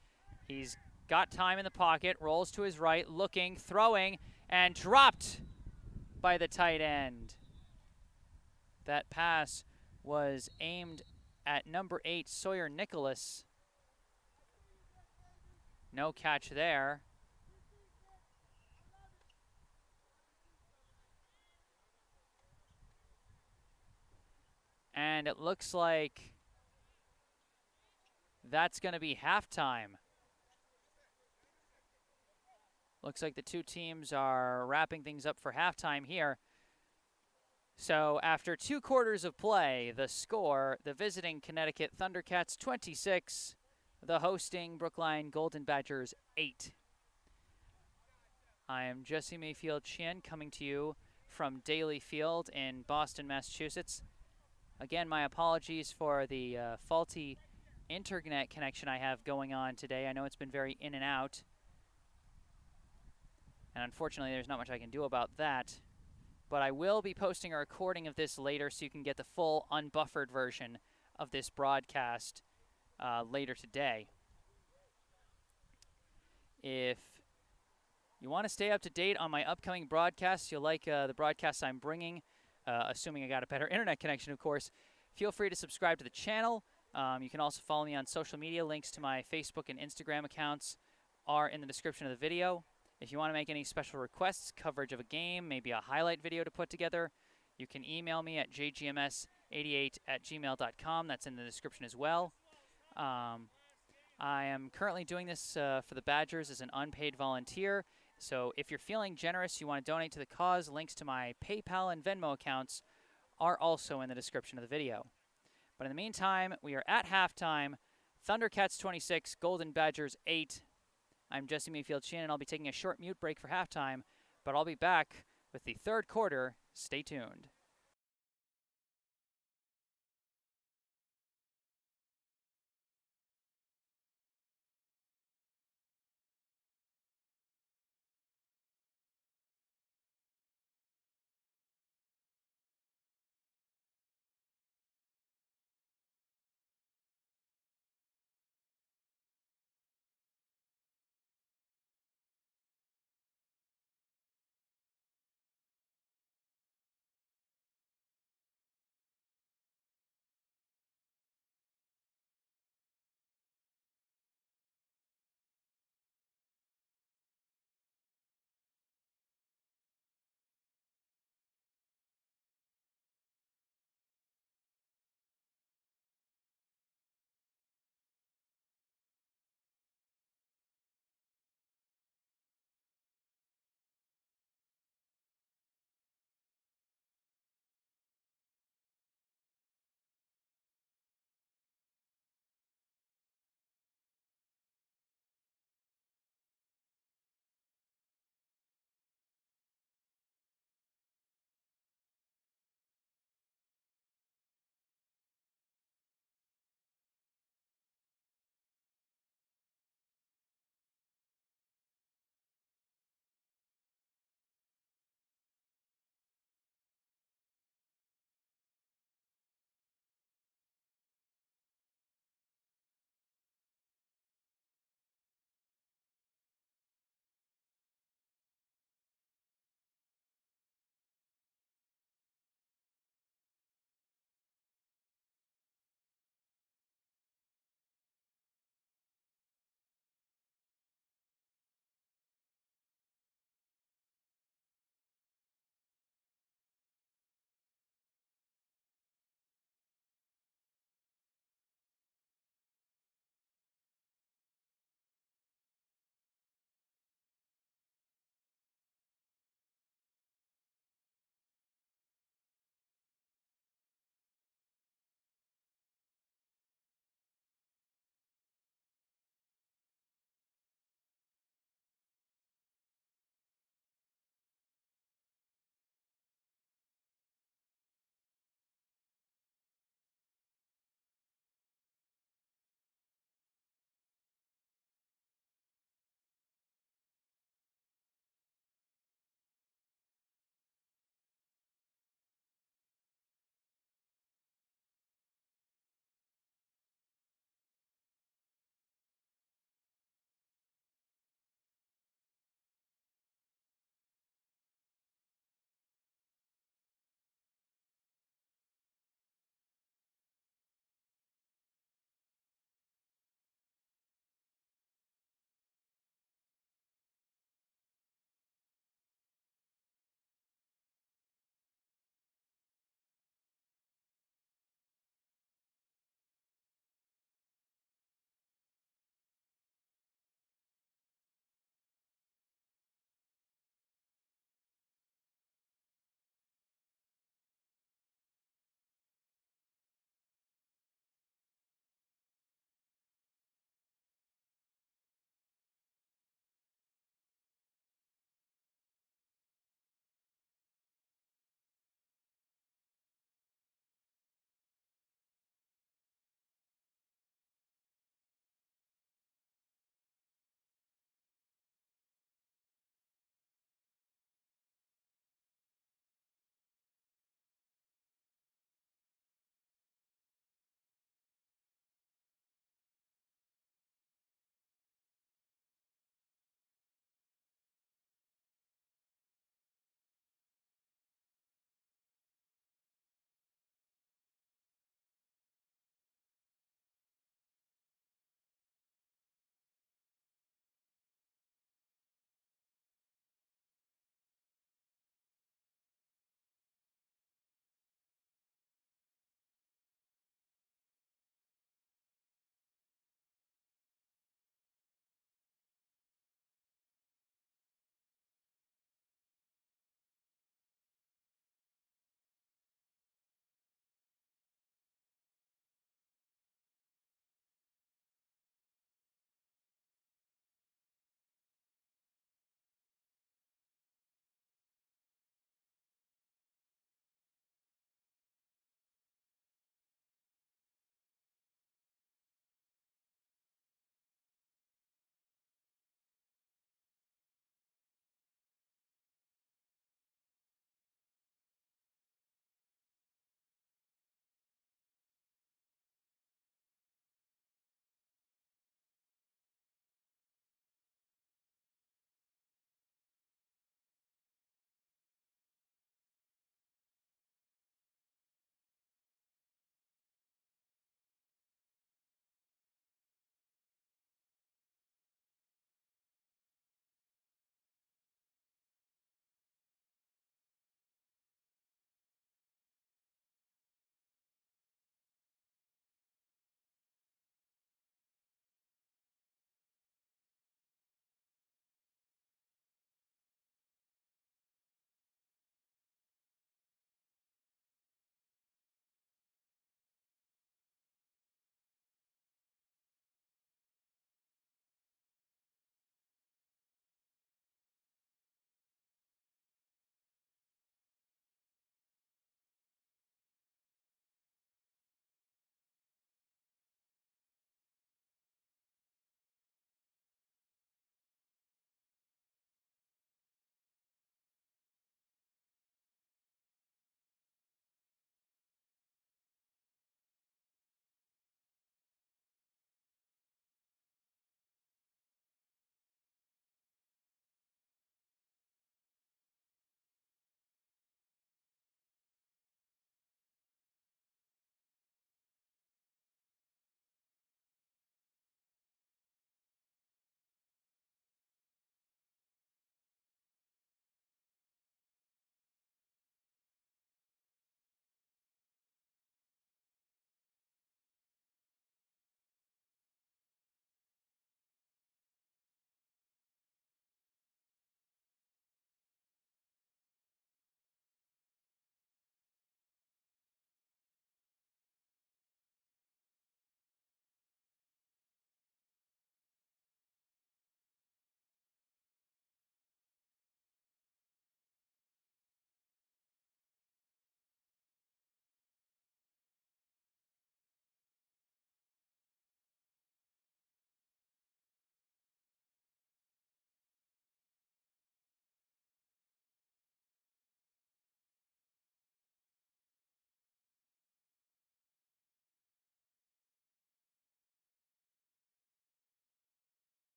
He's got time in the pocket, rolls to his right, looking, throwing, and dropped by the tight end. That pass was aimed at number 8, Sawyer Nicholas. No catch there. And it looks like that's going to be halftime. Looks like the two teams are wrapping things up for halftime here. So after 2 quarters of play, the score, the visiting Connecticut Thundercats 26, the hosting Brookline Golden Badgers 8. I am Jesse Mayfield-Sheehan coming to you from Daly Field in Boston, Massachusetts. Again, my apologies for the faulty internet connection I have going on today. I know it's been very in and out. And unfortunately, there's not much I can do about that. But I will be posting a recording of this later so you can get the full unbuffered version of this broadcast later today. If you want to stay up to date on my upcoming broadcasts, you'll like the broadcasts I'm bringing, assuming I got a better internet connection, of course, feel free to subscribe to the channel. You can also follow me on social media. Links to my Facebook and Instagram accounts are in the description of the video. If you want to make any special requests, coverage of a game, maybe a highlight video to put together, You can email me at jgms88@gmail.com. That's in the description as well. I am currently doing this for the Badgers as an unpaid volunteer. So if you're feeling generous, you want to donate to the cause, links to my PayPal and Venmo accounts are also in the description of the video. But in the meantime, we are at halftime. Thundercats 26, Golden Badgers 8. I'm Jesse Mayfield-Sheehan, and I'll be taking a short mute break for halftime, but I'll be back with the third quarter. Stay tuned.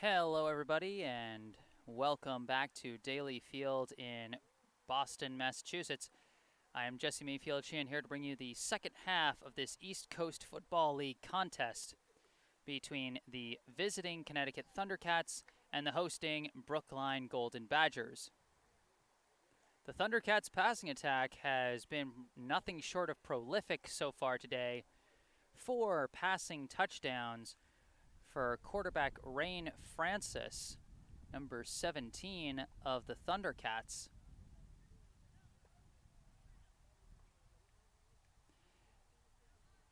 Hello, everybody, and welcome back to Daily Field in Boston, Massachusetts. I am Jesse Mayfield-Sheehan here to bring you the second half of this East Coast Football League contest between the visiting Connecticut Thundercats and the hosting Brookline Golden Badgers. The Thundercats' passing attack has been nothing short of prolific so far today. 4 passing touchdowns for quarterback Rain Francis, number 17 of the Thundercats.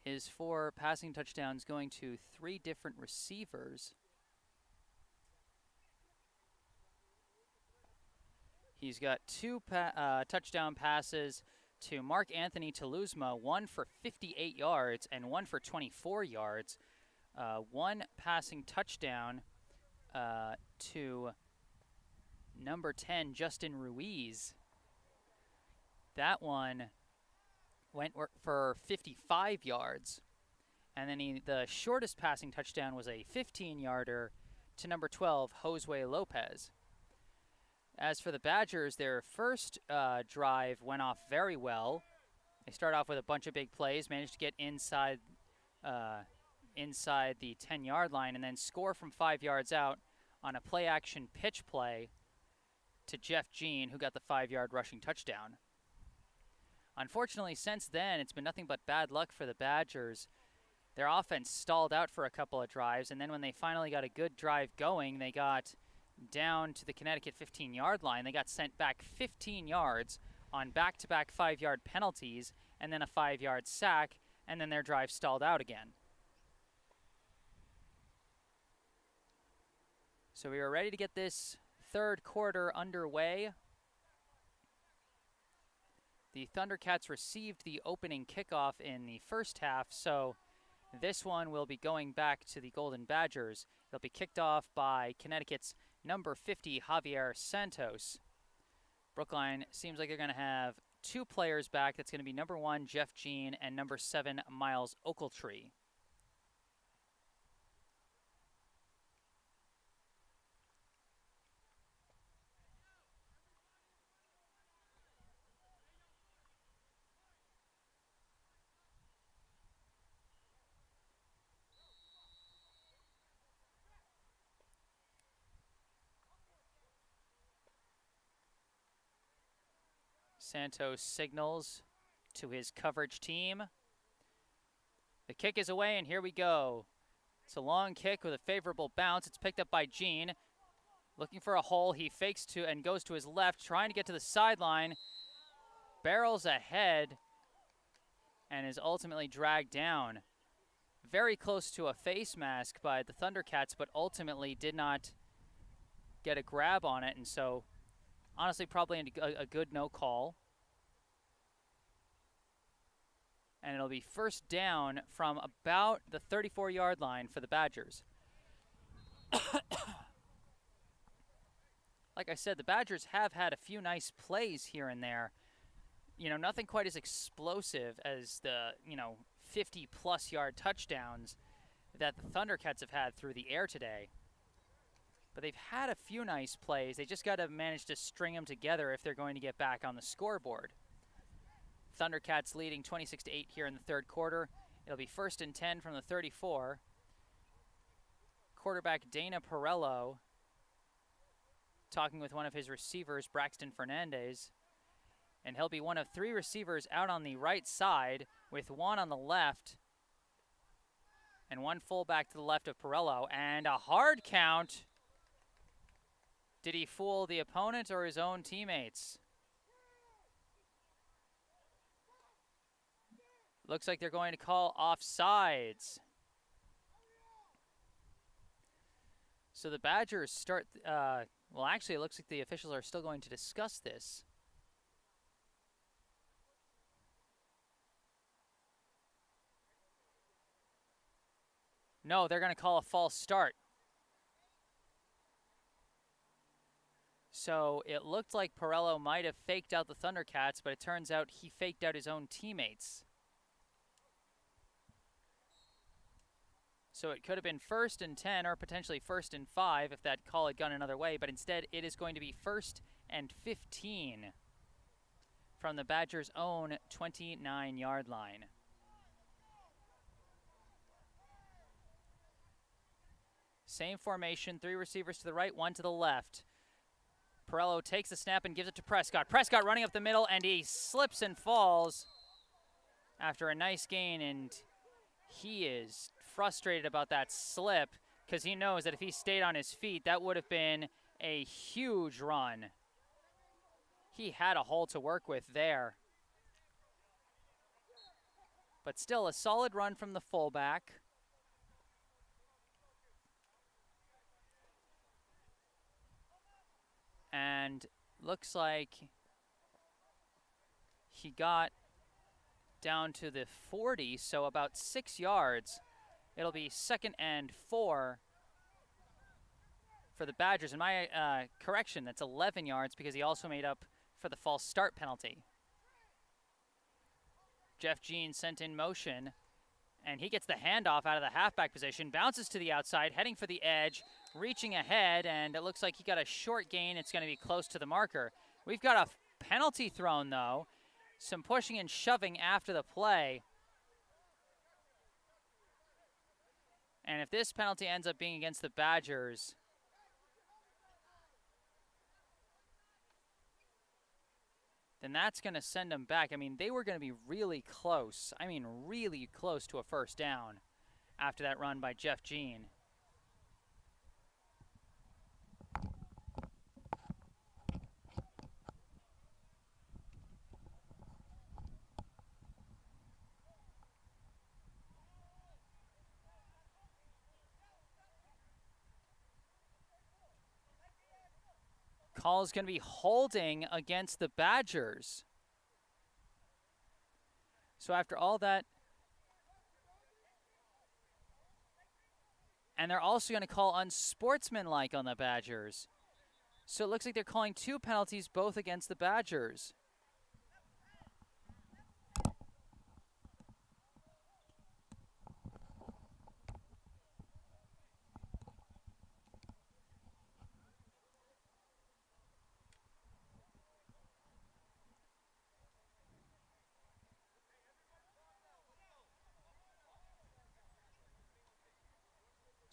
His 4 passing touchdowns going to 3 different receivers. He's got 2 touchdown passes to Mark Anthony Teluzma, 1 for 58 yards and 1 for 24 yards. 1 passing touchdown to number 10, Justin Ruiz. That one went for 55 yards. And then the shortest passing touchdown was a 15-yarder to number 12, Josue Lopez. As for the Badgers, their first drive went off very well. They start off with a bunch of big plays, managed to get inside the 10-yard line, and then score from 5 yards out on a play-action pitch play to Jeff Jean, who got the 5-yard rushing touchdown. Unfortunately, since then, it's been nothing but bad luck for the Badgers. Their offense stalled out for a couple of drives, and then when they finally got a good drive going, they got down to the Connecticut 15-yard line. They got sent back 15 yards on back-to-back 5-yard penalties, and then a 5-yard sack, and then their drive stalled out again. So we are ready to get this third quarter underway. The Thundercats received the opening kickoff in the first half, so this one will be going back to the Golden Badgers. It'll be kicked off by Connecticut's number 50, Javier Santos. Brookline seems like they're going to have 2 players back. That's going to be number 1, Jeff Jean, and number 7, Miles Oakletree. Santos signals to his coverage team. The kick is away, and here we go. It's a long kick with a favorable bounce. It's picked up by Jean. Looking for a hole, he fakes to and goes to his left, trying to get to the sideline. Barrels ahead and is ultimately dragged down. Very close to a face mask by the Thundercats, but ultimately did not get a grab on it, and so honestly probably a good no call. And it'll be first down from about the 34-yard line for the Badgers. Like I said, the Badgers have had a few nice plays here and there. You know, nothing quite as explosive as the, 50-plus yard touchdowns that the Thundercats have had through the air today. But they've had a few nice plays. They just got to manage to string them together if they're going to get back on the scoreboard. Thundercats leading 26-8 here in the third quarter. It'll be first and 10 from the 34. Quarterback Dana Perello talking with one of his receivers, Braxton Fernandez. And he'll be one of 3 receivers out on the right side with 1 on the left and 1 fullback to the left of Perello. And a hard count. Did he fool the opponent or his own teammates? Looks like they're going to call offsides. So the Badgers start, well, actually, it looks like the officials are still going to discuss this. No, they're going to call a false start. So it looked like Perello might have faked out the Thundercats, but it turns out he faked out his own teammates. So it could have been 1st and 10 or potentially 1st and 5 if that call had gone another way, but instead it is going to be 1st and 15 from the Badgers' own 29-yard line. Same formation, 3 receivers to the right, 1 to the left. Perello takes the snap and gives it to Prescott. Prescott running up the middle, and he slips and falls after a nice gain, and he is frustrated about that slip because he knows that if he stayed on his feet, that would have been a huge run. He had a hole to work with there. But still a solid run from the fullback. And looks like he got down to the 40, so about 6 yards. It'll be 2nd and 4 for the Badgers. And my correction, that's 11 yards because he also made up for the false start penalty. Jeff Jean sent in motion, and he gets the handoff out of the halfback position, bounces to the outside, heading for the edge, reaching ahead, and it looks like he got a short gain. It's going to be close to the marker. We've got a penalty thrown, though. Some pushing and shoving after the play. And if this penalty ends up being against the Badgers, then that's going to send them back. I mean, they were going to be really close. I mean, really close to a 1st down after that run by Jeff Jean. Call is going to be holding against the Badgers. So after all that, and they're also going to call unsportsmanlike on the Badgers. So it looks like they're calling 2 penalties, both against the Badgers.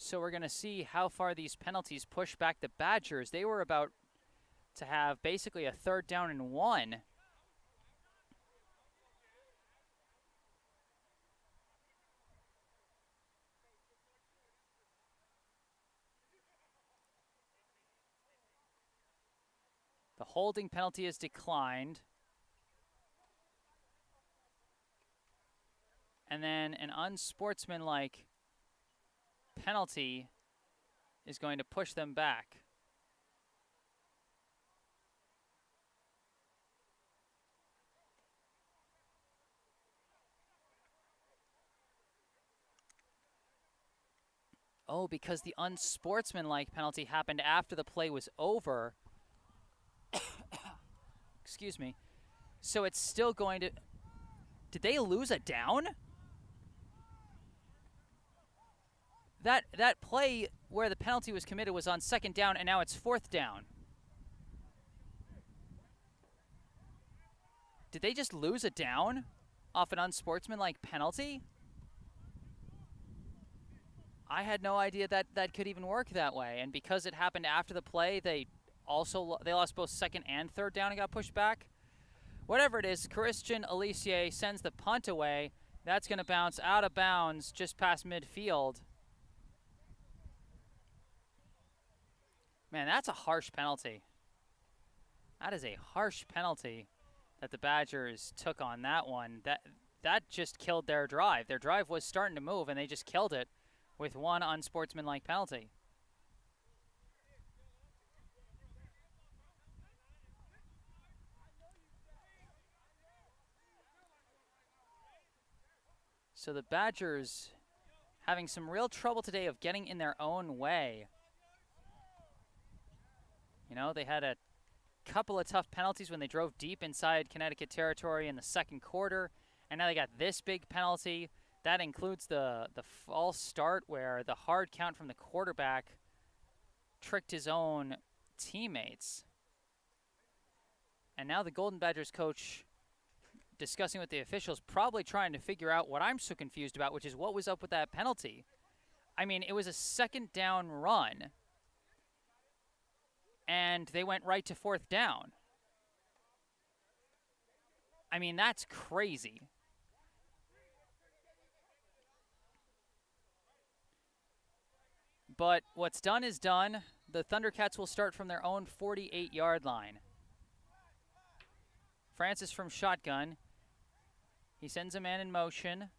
So we're going to see how far these penalties push back the Badgers. They were about to have basically a 3rd down and 1. The holding penalty is declined. And then an unsportsmanlike penalty is going to push them back. Oh, because the unsportsmanlike penalty happened after the play was over. Excuse me. So it's still going to... Did they lose a down? That play where the penalty was committed was on 2nd down, and now it's 4th down. Did they just lose a down off an unsportsmanlike penalty? I had no idea that that could even work that way. And because it happened after the play, they lost both 2nd and 3rd down and got pushed back. Whatever it is, Christian Alicia sends the punt away. That's going to bounce out of bounds just past midfield. Man, that's a harsh penalty. That is a harsh penalty that the Badgers took on that one. That just killed their drive. Their drive was starting to move, and they just killed it with one unsportsmanlike penalty. So the Badgers having some real trouble today of getting in their own way. You know, they had a couple of tough penalties when they drove deep inside Connecticut territory in the 2nd quarter, and now they got this big penalty. That includes the false start where the hard count from the quarterback tricked his own teammates. And now the Golden Badgers coach discussing with the officials, probably trying to figure out what I'm so confused about, which is what was up with that penalty. I mean, it was a second down run, and they went right to fourth down. I mean, that's crazy. But what's done is done. The Thundercats will start from their own 48-yard line. Francis from shotgun. He sends a man in motion.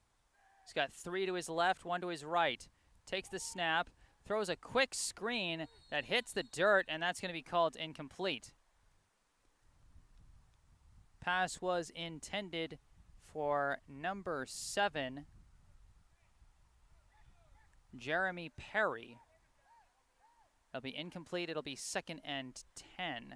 He's got 3 to his left, 1 to his right. Takes the snap, throws a quick screen that hits the dirt, and that's going to be called incomplete. Pass was intended for number 7, Jeremy Perry. It'll be incomplete. It'll be 2nd and 10.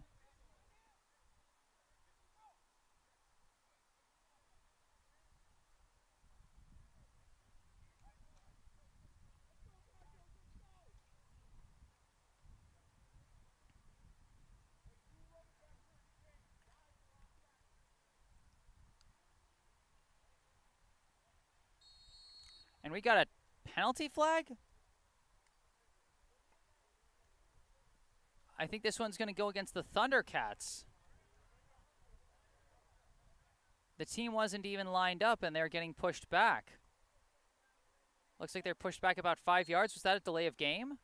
And we got a penalty flag? I think this one's going to go against the Thundercats. The team wasn't even lined up, and they're getting pushed back. Looks like they're pushed back about 5 yards. Was that a delay of game?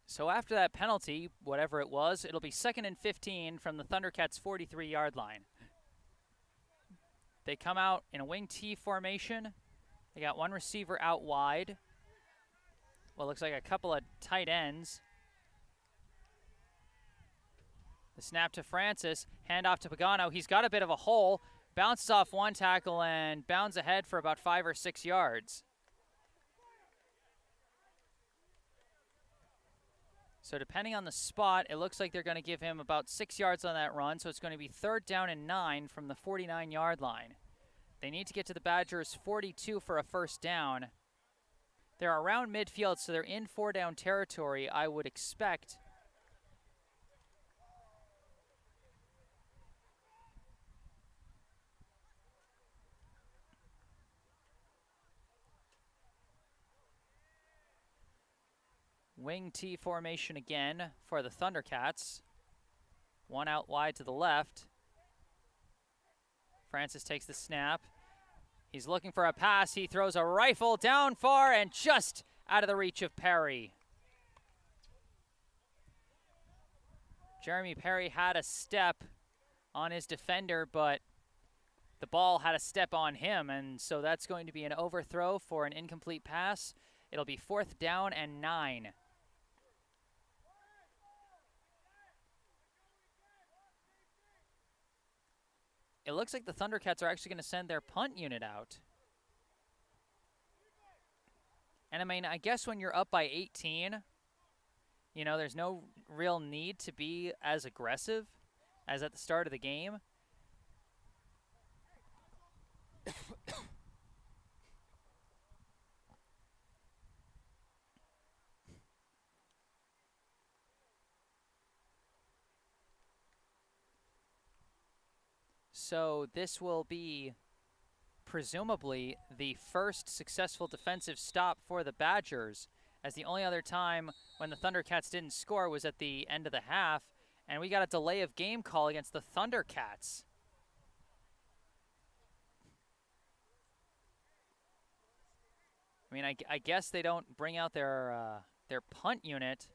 So after that penalty, whatever it was, it'll be 2nd and 15 from the Thundercats' 43-yard line. They come out in a wing T formation. They got one receiver out wide. Well, looks like a couple of tight ends. The snap to Francis, handoff to Pagano. He's got a bit of a hole, bounces off one tackle and bounds ahead for about 5 or 6 yards. So depending on the spot, it looks like they're going to give him about 6 yards on that run, so it's going to be 3rd down and 9 from the 49-yard line. They need to get to the Badgers' 42 for a first down. They're around midfield, so they're in 4-down territory, I would expect. Wing T formation again for the Thundercats. One out wide to the left. Francis takes the snap. He's looking for a pass. He throws a rifle down far and just out of the reach of Perry. Jeremy Perry had a step on his defender, but the ball had a step on him, and so that's going to be an overthrow for an incomplete pass. It'll be 4th down and 9. It looks like the Thundercats are actually going to send their punt unit out. And I mean, I guess when you're up by 18, you know, there's no real need to be as aggressive as at the start of the game. So this will be presumably the first successful defensive stop for the Badgers, as the only other time when the Thundercats didn't score was at the end of the half, and we got a delay of game call against the Thundercats. I mean, I guess they don't bring out their punt unit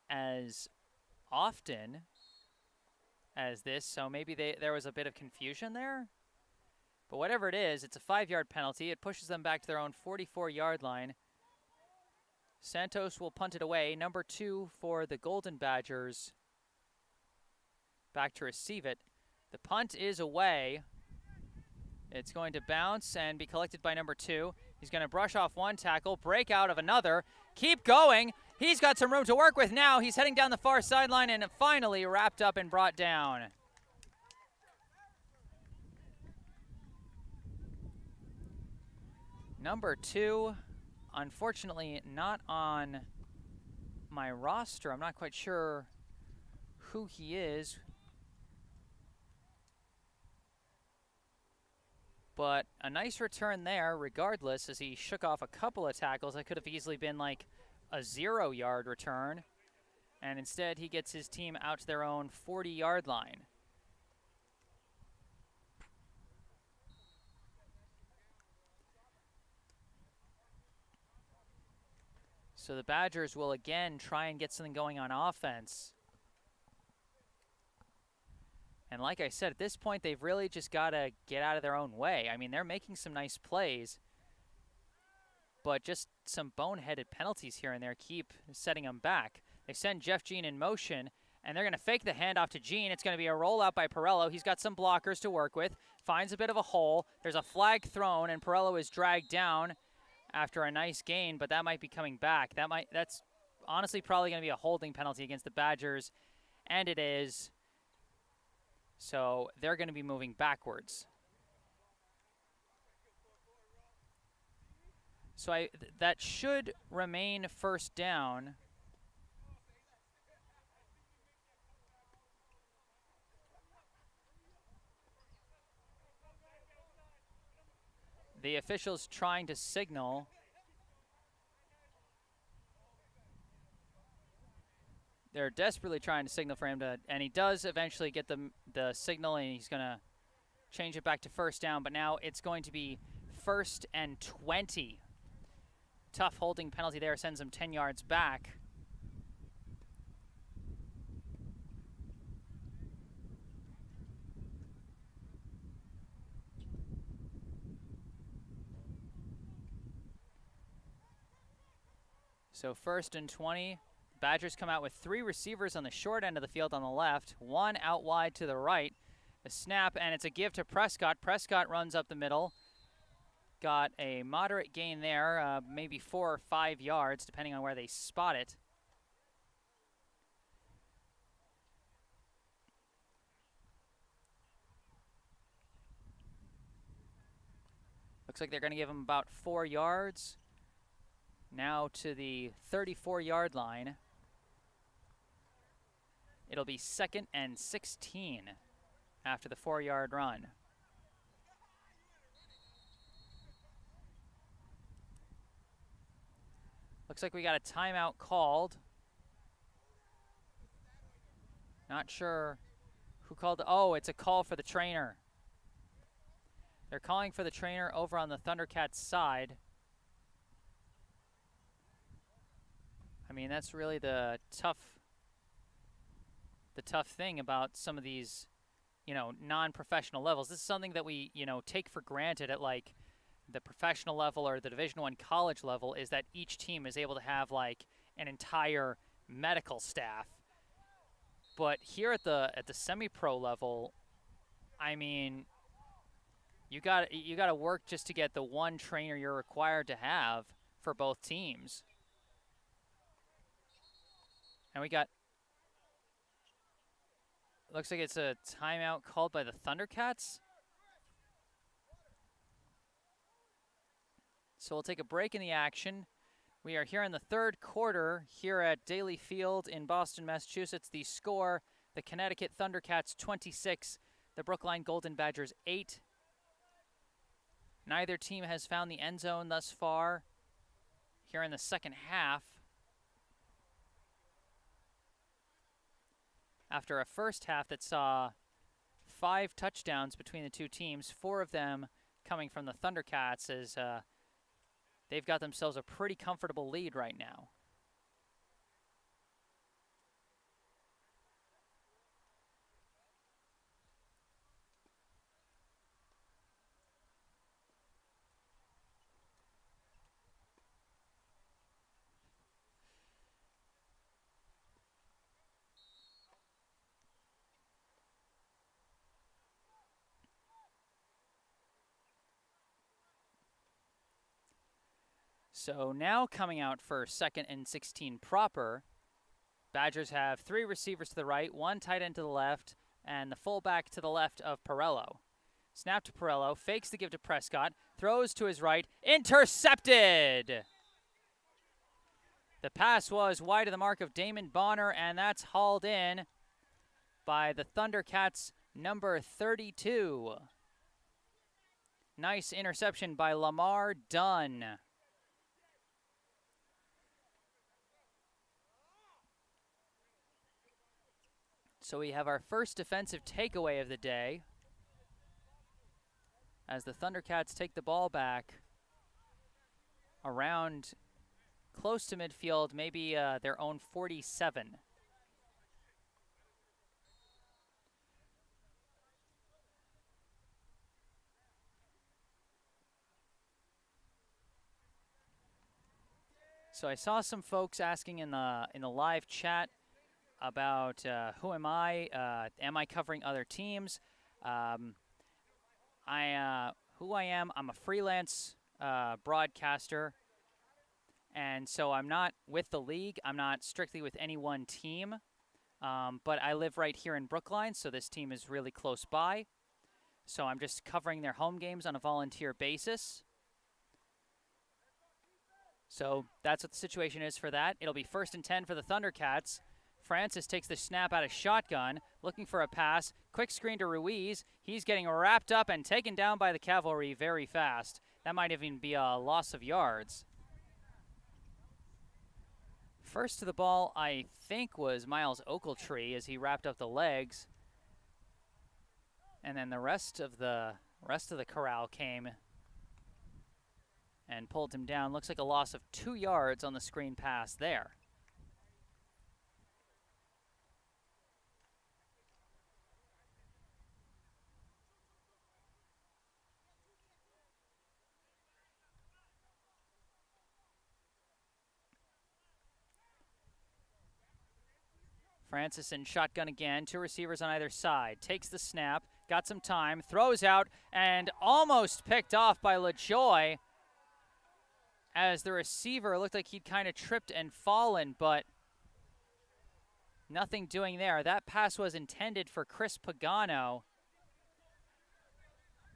as often as this, so maybe there was a bit of confusion there. But whatever it is, it's a 5-yard penalty. It pushes them back to their own 44-yard line. Santos will punt it away. Number 2 for the Golden Badgers. Back to receive it. The punt is away. It's going to bounce and be collected by number 2. He's going to brush off one tackle, break out of another, keep going. He's got some room to work with now. He's heading down the far sideline and finally wrapped up and brought down. Number 2, unfortunately not on my roster. I'm not quite sure who he is. But a nice return there, regardless, as he shook off a couple of tackles. That could have easily been like a 0-yard return. And instead, he gets his team out to their own 40-yard line. So the Badgers will again try and get something going on offense. And like I said, at this point, they've really just got to get out of their own way. I mean, they're making some nice plays, but just some boneheaded penalties here and there keep setting them back. They send Jeff Jean in motion, and they're going to fake the handoff to Jean. It's going to be a rollout by Perello. He's got some blockers to work with, finds a bit of a hole. There's a flag thrown, and Perello is dragged down after a nice gain, but that might be coming back. That's honestly probably going to be a holding penalty against the Badgers, and it is. So they're going to be moving backwards. So that should remain first down. The officials trying to signal. They're desperately trying to signal for him to, and he does eventually get the signal, and he's going to change it back to first down, but now it's going to be 1st and 20. Tough holding penalty there, sends him 10 yards back. So 1st and 20. Badgers come out with 3 receivers on the short end of the field on the left, 1 out wide to the right. The snap, and it's a give to Prescott. Prescott runs up the middle. Got a moderate gain there, maybe 4 or 5 yards, depending on where they spot it. Looks like they're going to give him about 4 yards. Now to the 34-yard line. It'll be 2nd and 16 after the 4-yard run. Looks like we got a timeout called. Not sure who called. Oh, it's a call for the trainer. They're calling for the trainer over on the Thundercats side. I mean, that's really the tough thing about some of these, non-professional levels. This is something that we, take for granted at like the professional level or the Division I college level, is that each team is able to have like an entire medical staff. But here at the semi-pro level, I mean, you got to work just to get the one trainer you're required to have for both teams. And we got, looks like it's a timeout called by the Thundercats. So we'll take a break in the action. We are here in the 3rd quarter here at Daly Field in Boston, Massachusetts. The score, the Connecticut Thundercats 26, the Brookline Golden Badgers 8. Neither team has found the end zone thus far here in the second half. After a first half that saw 5 touchdowns between the two teams, 4 of them coming from the Thundercats, as they've got themselves a pretty comfortable lead right now. So now coming out for 2nd and 16 proper, Badgers have 3 receivers to the right, 1 tight end to the left, and the fullback to the left of Perello. Snap to Perello, fakes the give to Prescott, throws to his right, intercepted! The pass was wide of the mark of Damon Bonner, and that's hauled in by the Thundercats' number 32. Nice interception by Lamar Dunn. So we have our first defensive takeaway of the day as the Thundercats take the ball back around close to midfield, maybe their own 47. So I saw some folks asking in the live chat about who am I covering other teams? Who I am, I'm a freelance broadcaster, and so I'm not with the league. I'm not strictly with any one team, but I live right here in Brookline, so this team is really close by. So I'm just covering their home games on a volunteer basis. So that's what the situation is for that. It'll be 1st and 10 for the Thundercats. Francis takes the snap out of shotgun, looking for a pass. Quick screen to Ruiz. He's getting wrapped up and taken down by the cavalry very fast. That might even be a loss of yards. First to the ball, I think, was Miles Oakletree as he wrapped up the legs. And then the rest of the corral came and pulled him down. Looks like a loss of 2 yards on the screen pass there. Francis in shotgun again, 2 receivers on either side. Takes the snap, got some time, throws out, and almost picked off by LaJoy as the receiver looked like he'd kind of tripped and fallen, but nothing doing there. That pass was intended for Chris Pagano,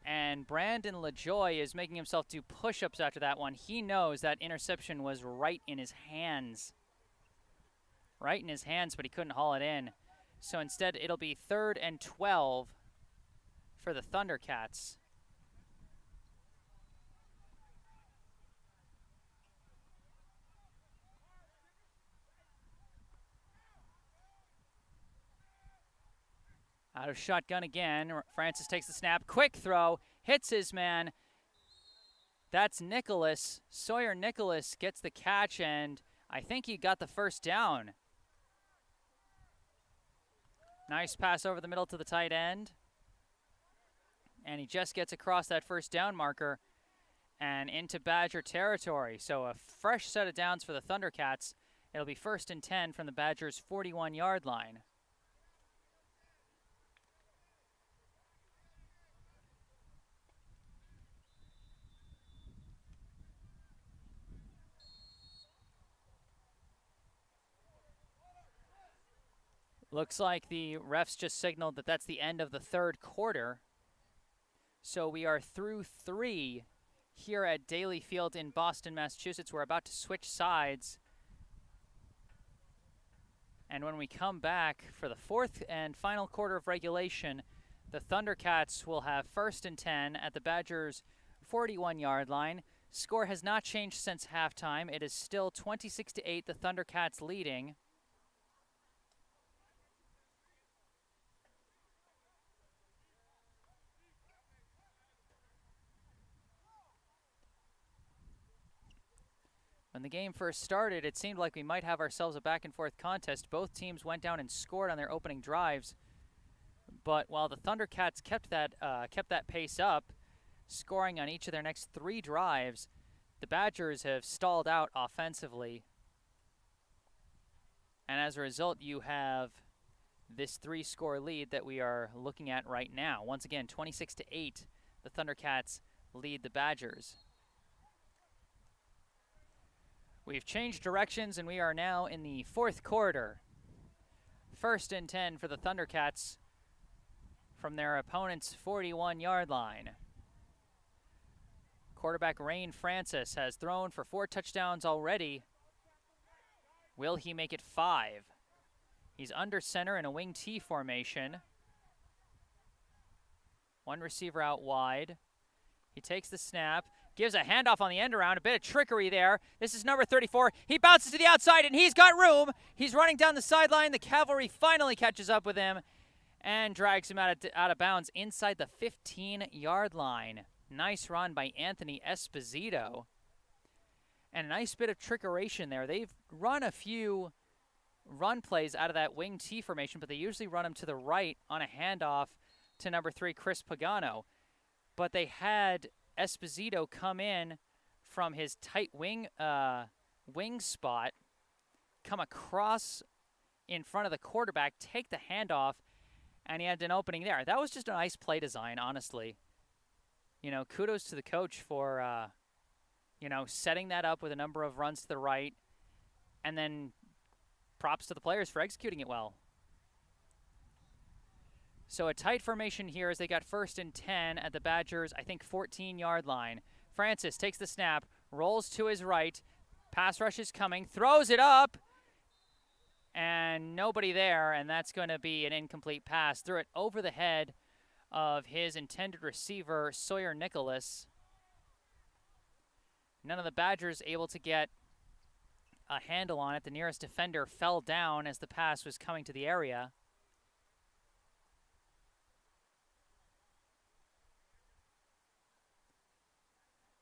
and Brandon LaJoy is making himself do push-ups after that one. He knows that interception was right in his hands. Right in his hands, but he couldn't haul it in. So instead, it'll be 3rd and 12 for the Thundercats. Out of shotgun again. Francis takes the snap. Quick throw. Hits his man. That's Nicholas. Sawyer Nicholas gets the catch, and I think he got the first down. Nice pass over the middle to the tight end. And he just gets across that first down marker and into Badger territory. So a fresh set of downs for the Thundercats. It'll be 1st and 10 from the Badgers' 41-yard line. Looks like the refs just signaled that that's the end of the 3rd quarter. So we are through 3 here at Daly Field in Boston, Massachusetts. We're about to switch sides. And when we come back for the 4th and final quarter of regulation, the Thundercats will have 1st and 10 at the Badgers' 41-yard line. Score has not changed since halftime. It is still 26-8, the Thundercats leading. When the game first started, it seemed like we might have ourselves a back-and-forth contest. Both teams went down and scored on their opening drives. But while the Thundercats kept that pace up, scoring on each of their next 3 drives, the Badgers have stalled out offensively. And as a result, you have this 3-score lead that we are looking at right now. Once again, 26-8, the Thundercats lead the Badgers. We've changed directions, and we are now in the fourth quarter. 1st and 10 for the Thundercats from their opponent's 41-yard line. Quarterback Rain Francis has thrown for 4 touchdowns already. Will he make it 5? He's under center in a wing T formation. 1 receiver out wide. He takes the snap, gives a handoff on the end around, a bit of trickery there. This is number 34. He bounces to the outside, and he's got room. He's running down the sideline. The cavalry finally catches up with him and drags him out of bounds inside the 15-yard line. Nice run by Anthony Esposito. And a nice bit of trickeration there. They've run a few run plays out of that wing T formation, but they usually run them to the right on a handoff to number 3, Chris Pagano. But they had Esposito come in from his tight wing spot, come across in front of the quarterback, take the handoff, and he had an opening there. That was just a nice play design, honestly. You know, kudos to the coach for, you know, setting that up with a number of runs to the right, and then props to the players for executing it well. So a tight formation here as they got 1st and 10 at the Badgers, I think, 14-yard line. Francis takes the snap, rolls to his right. Pass rush is coming, throws it up, and nobody there, and that's going to be an incomplete pass. Threw it over the head of his intended receiver, Sawyer Nicholas. None of the Badgers able to get a handle on it. The nearest defender fell down as the pass was coming to the area.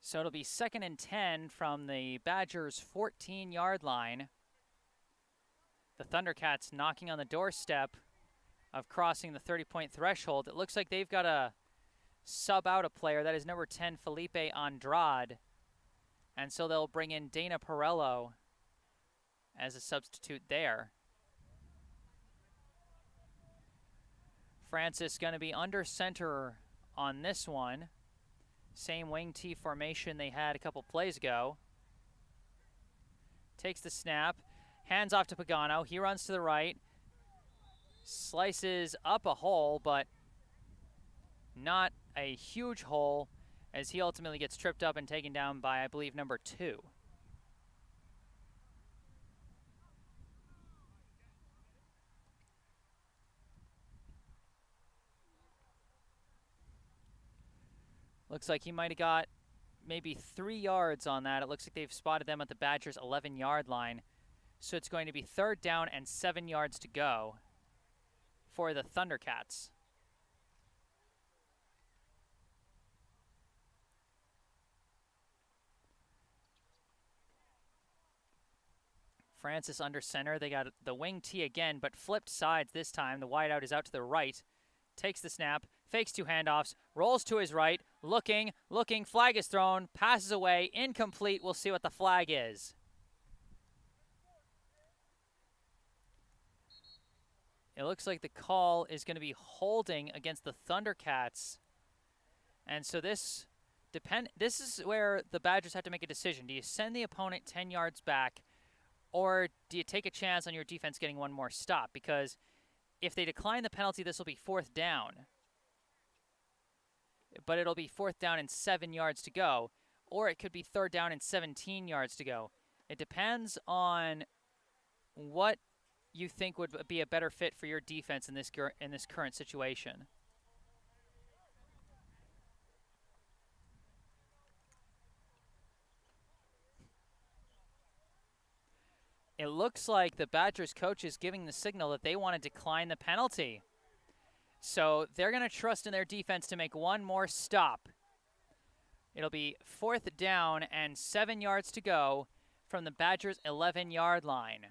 So it'll be 2nd and 10 from the Badgers' 14-yard line. The Thundercats knocking on the doorstep of crossing the 30-point threshold. It looks like they've got to sub out a player. That is number 10, Felipe Andrade. And so they'll bring in Dana Perello as a substitute there. Francis going to be under center on this one. Same wing T formation they had a couple plays ago. Takes the snap, hands off to Pagano. He runs to the right, slices up a hole, but not a huge hole, as he ultimately gets tripped up and taken down by, I believe, number 2. Looks like he might have got maybe 3 yards on that. It looks like they've spotted them at the Badgers' 11-yard line. So it's going to be 3rd down and 7 yards to go for the Thundercats. Francis under center. They got the wing T again, but flipped sides this time. The wideout is out to the right. Takes the snap, fakes 2 handoffs, rolls to his right, looking, flag is thrown, passes away, incomplete. We'll see what the flag is. It looks like the call is going to be holding against the Thundercats. And so this is where the Badgers have to make a decision. Do you send the opponent 10 yards back, or do you take a chance on your defense getting one more stop? Because if they decline the penalty, this will be 4th down. But it'll be 4th down and 7 yards to go. Or it could be 3rd down and 17 yards to go. It depends on what you think would be a better fit for your defense in this current situation. It looks like the Badgers coach is giving the signal that they want to decline the penalty. So they're going to trust in their defense to make one more stop. It'll be 4th down and 7 yards to go from the Badgers' 11-yard line.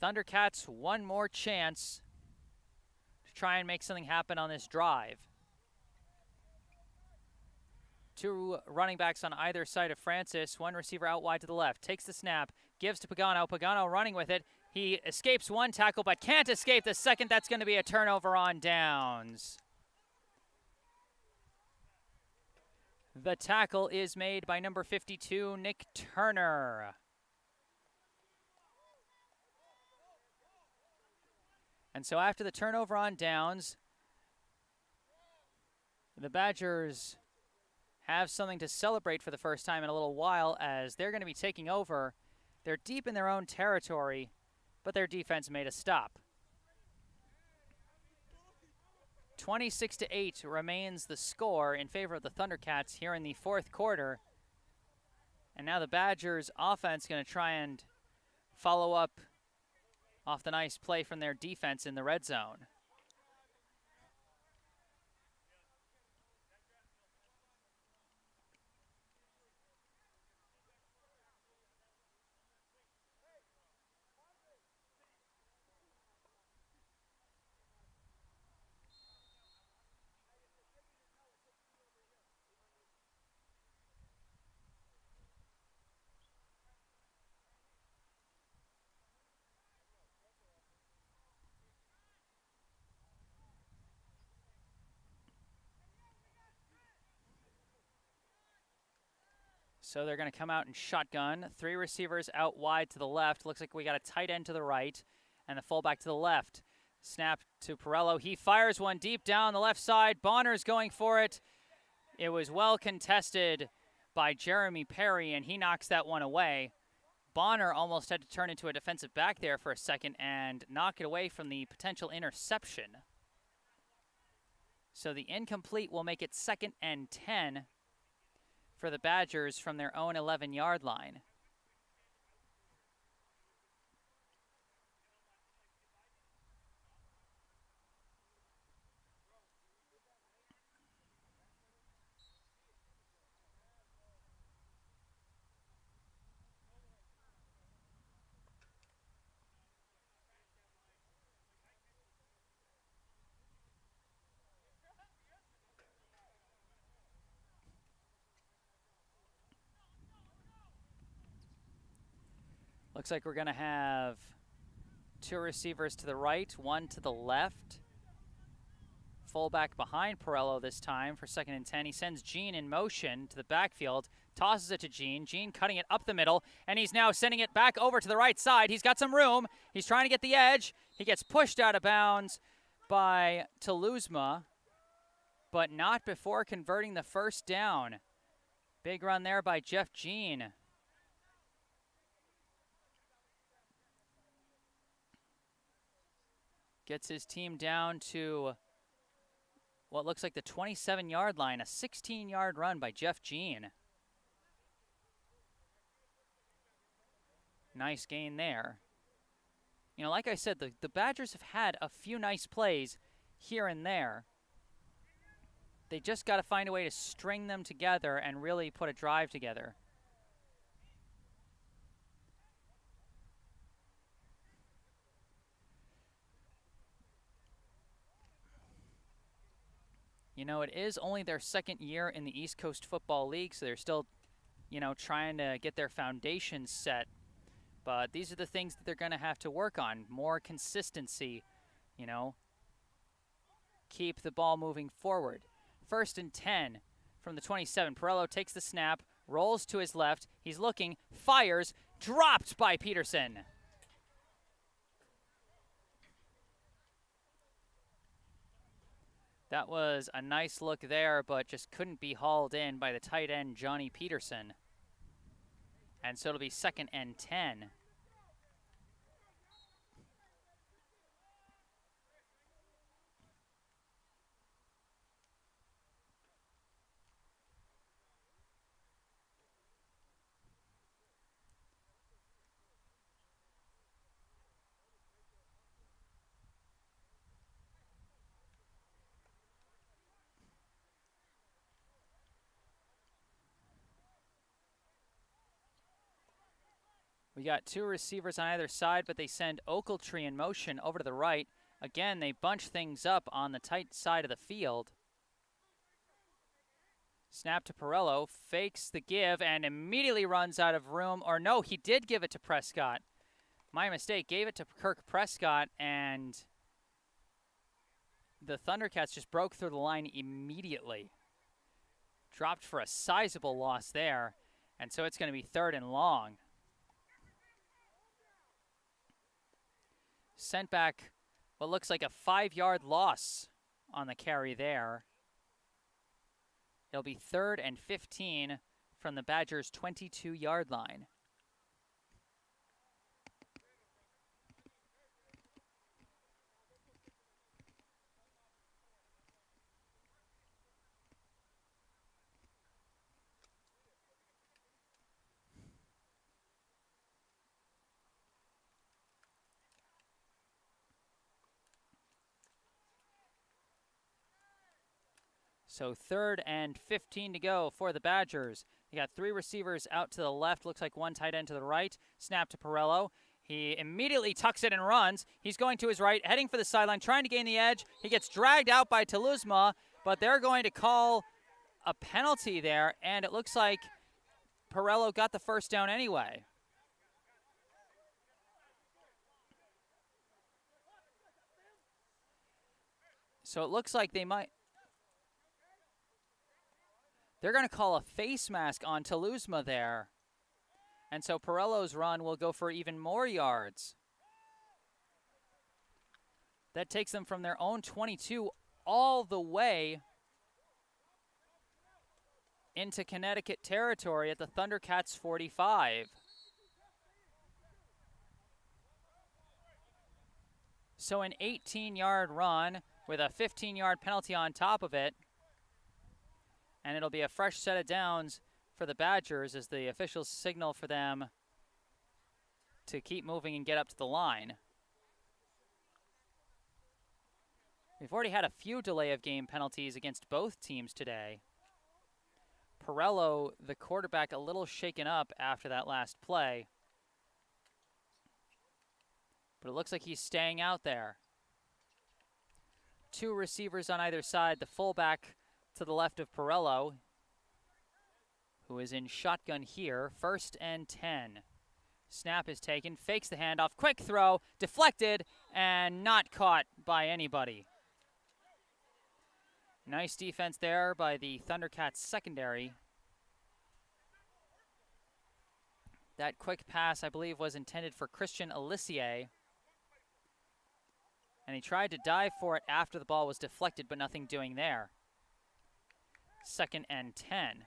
Thundercats, one more chance to try and make something happen on this drive. 2 running backs on either side of Francis. 1 receiver out wide to the left. Takes the snap. Gives to Pagano. Pagano running with it. He escapes 1 tackle but can't escape the second. That's going to be a turnover on downs. The tackle is made by number 52, Nick Turner. And so after the turnover on downs, the Badgers have something to celebrate for the first time in a little while, as they're going to be taking over. They're deep in their own territory, but their defense made a stop. 26-8 remains the score in favor of the Thundercats here in the fourth quarter. And now the Badgers offense going to try and follow up off the nice play from their defense in the red zone. So they're going to come out and shotgun. 3 receivers out wide to the left. Looks like we got a tight end to the right and the fullback to the left. Snap to Perello. He fires one deep down the left side. Bonner's going for it. It was well contested by Jeremy Perry, and he knocks that one away. Bonner almost had to turn into a defensive back there for a second and knock it away from the potential interception. So the incomplete will make it 2nd and 10 for the Badgers from their own 11-yard line. Looks like we're going to have 2 receivers to the right, 1 to the left. Fullback behind Perello this time for 2nd and 10. He sends Gene in motion to the backfield, tosses it to Gene. Gene cutting it up the middle, and he's now sending it back over to the right side. He's got some room. He's trying to get the edge. He gets pushed out of bounds by Toulousma, but not before converting the first down. Big run there by Jeff Gene. Gets his team down to what looks like the 27-yard line, a 16-yard run by Jeff Gene. Nice gain there. You know, like I said, the Badgers have had a few nice plays here and there. They just got to find a way to string them together and really put a drive together. You know, it is only their 2nd year in the East Coast Football League, so they're still, you know, trying to get their foundation set. But these are the things that they're going to have to work on. More consistency, you know. Keep the ball moving forward. 1st and 10 from the 27. Perello takes the snap, rolls to his left. He's looking, fires, dropped by Peterson. That was a nice look there, but just couldn't be hauled in by the tight end, Johnny Peterson. And so it'll be 2nd and 10. We got 2 receivers on either side, but they send Oakletree in motion over to the right. Again, they bunch things up on the tight side of the field. Snap to Perello, fakes the give, and immediately runs out of room. Or no, he did give it to Prescott. My mistake, gave it to Kirk Prescott, and the Thundercats just broke through the line immediately. Dropped for a sizable loss there, and so it's going to be 3rd and long. Sent back what looks like a 5-yard loss on the carry there. It'll be 3rd and 15 from the Badgers' 22-yard line. So 3rd and 15 to go for the Badgers. You got 3 receivers out to the left. Looks like 1 tight end to the right. Snap to Perello. He immediately tucks it and runs. He's going to his right, heading for the sideline, trying to gain the edge. He gets dragged out by Toulousma, but they're going to call a penalty there, and it looks like Perello got the first down anyway. So it looks like they might... They're going to call a face mask on Toulousma there. And so Perello's run will go for even more yards. That takes them from their own 22 all the way into Connecticut territory at the Thundercats' 45. So an 18-yard run with a 15-yard penalty on top of it. And it'll be a fresh set of downs for the Badgers as the officials signal for them to keep moving and get up to the line. We've already had a few delay of game penalties against both teams today. Perello, the quarterback, a little shaken up after that last play. But it looks like he's staying out there. 2 receivers on either side. The fullback to the left of Perello, who is in shotgun here. 1st and 10. Snap is taken, fakes the handoff, quick throw, deflected, and not caught by anybody. Nice defense there by the Thundercats secondary. That quick pass, I believe, was intended for Christian Alissier. And he tried to dive for it after the ball was deflected, but nothing doing there. 2nd and 10.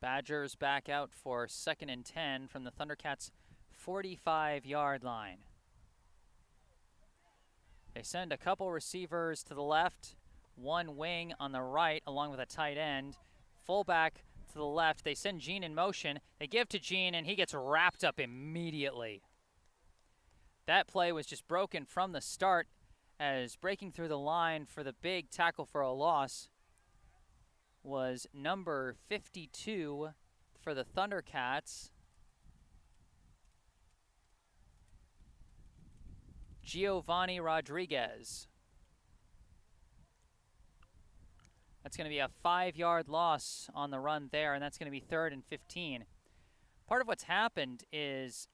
Badgers back out for 2nd and 10 from the Thundercats' 45-yard line. They send a couple receivers to the left, 1 wing on the right along with a tight end. Fullback to the left. They send Gene in motion. They give to Gene, and he gets wrapped up immediately. That play was just broken from the start, as breaking through the line for the big tackle for a loss was number 52 for the Thundercats, Giovanni Rodriguez. That's going to be a 5-yard loss on the run there, and that's going to be 3rd and 15. Part of what's happened is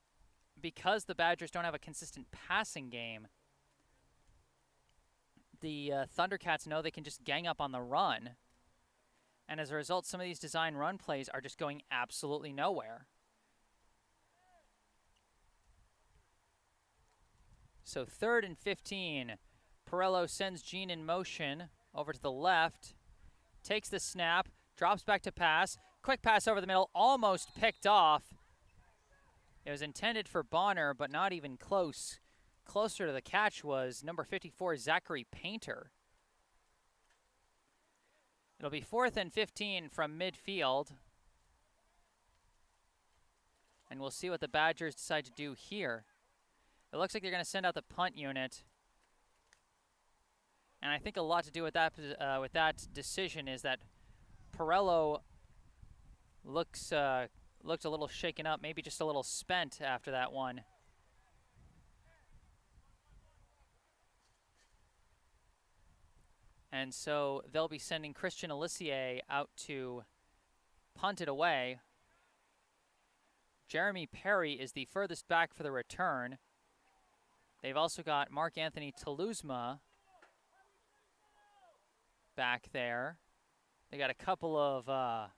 because the Badgers don't have a consistent passing game, the Thundercats know they can just gang up on the run. And as a result, some of these design run plays are just going absolutely nowhere. So 3rd and 15. Perello sends Gene in motion over to the left. Takes the snap. Drops back to pass. Quick pass over the middle. Almost picked off. It was intended for Bonner, but not even close. Closer to the catch was number 54, Zachary Painter. It'll be 4th and 15 from midfield. And we'll see what the Badgers decide to do here. It looks like they're going to send out the punt unit. And I think a lot to do with that decision is that Perello looks looked a little shaken up, maybe just a little spent after that one. And so they'll be sending Christian Alissier out to punt it away. Jeremy Perry is the furthest back for the return. They've also got Mark-Anthony Teluzma back there. They got a couple of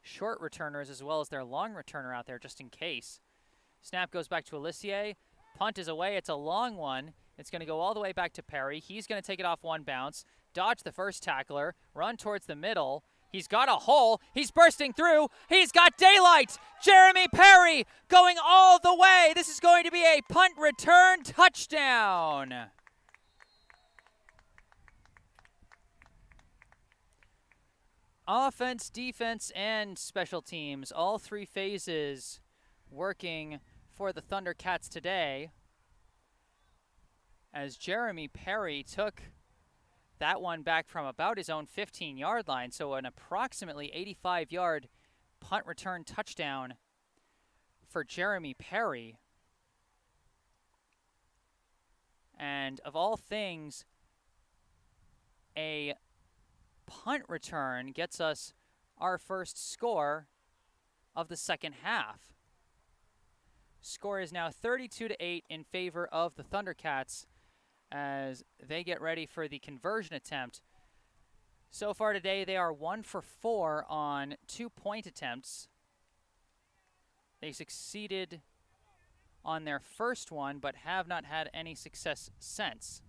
short returners as well as their long returner out there just in case. Snap goes back to Alissier. Punt is away. It's a long one. It's going to go all the way back to Perry. He's going to take it off one bounce, dodge the first tackler, run towards the middle. He's got a hole. He's bursting through. He's got daylight. Jeremy Perry going all the way. This is going to be a punt return touchdown. Offense, defense, and special teams, all three phases working for the Thundercats today, as Jeremy Perry took that one back from about his own 15-yard line, so an approximately 85-yard punt return touchdown for Jeremy Perry. And of all things, a punt return gets us our first score of the second half. Score is now 32-8 in favor of the Thundercats as they get ready for the conversion attempt. So far today, they are 1 for 4 on 2-point attempts. They succeeded on their first one, but have not had any success since.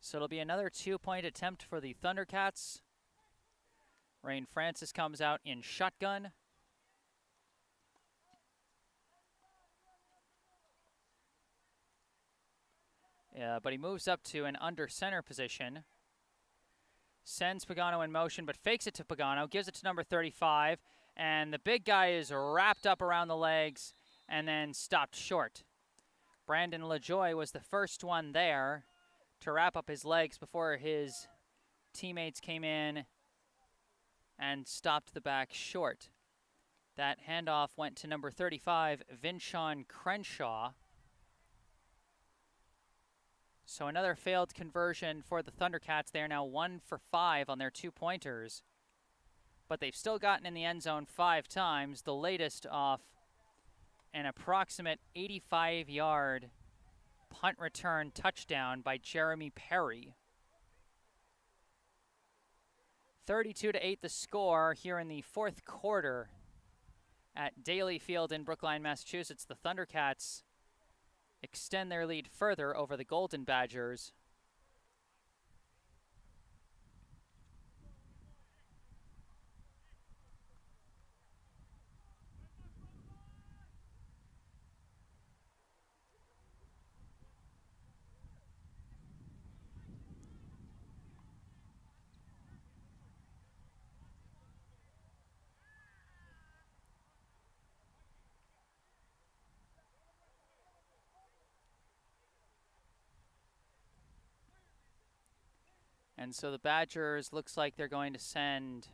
So it'll be another 2-point attempt for the Thundercats. Rain Francis comes out in shotgun. Yeah, but he moves up to an under center position. Sends Pagano in motion, but fakes it to Pagano, gives it to number 35, and the big guy is wrapped up around the legs and then stopped short. Brandon LaJoy was the first one there to wrap up his legs before his teammates came in and stopped the back short. That handoff went to number 35, Vinshawn Crenshaw. So another failed conversion for the Thundercats. They are now 1 for 5 on their 2-pointers. But they've still gotten in the end zone 5 times, the latest off an approximate 85-yard punt return touchdown by Jeremy Perry. 32-8 the score here in the fourth quarter at Daly Field in Brookline, Massachusetts. The Thundercats extend their lead further over the Golden Badgers. And so the Badgers looks like they're going to send,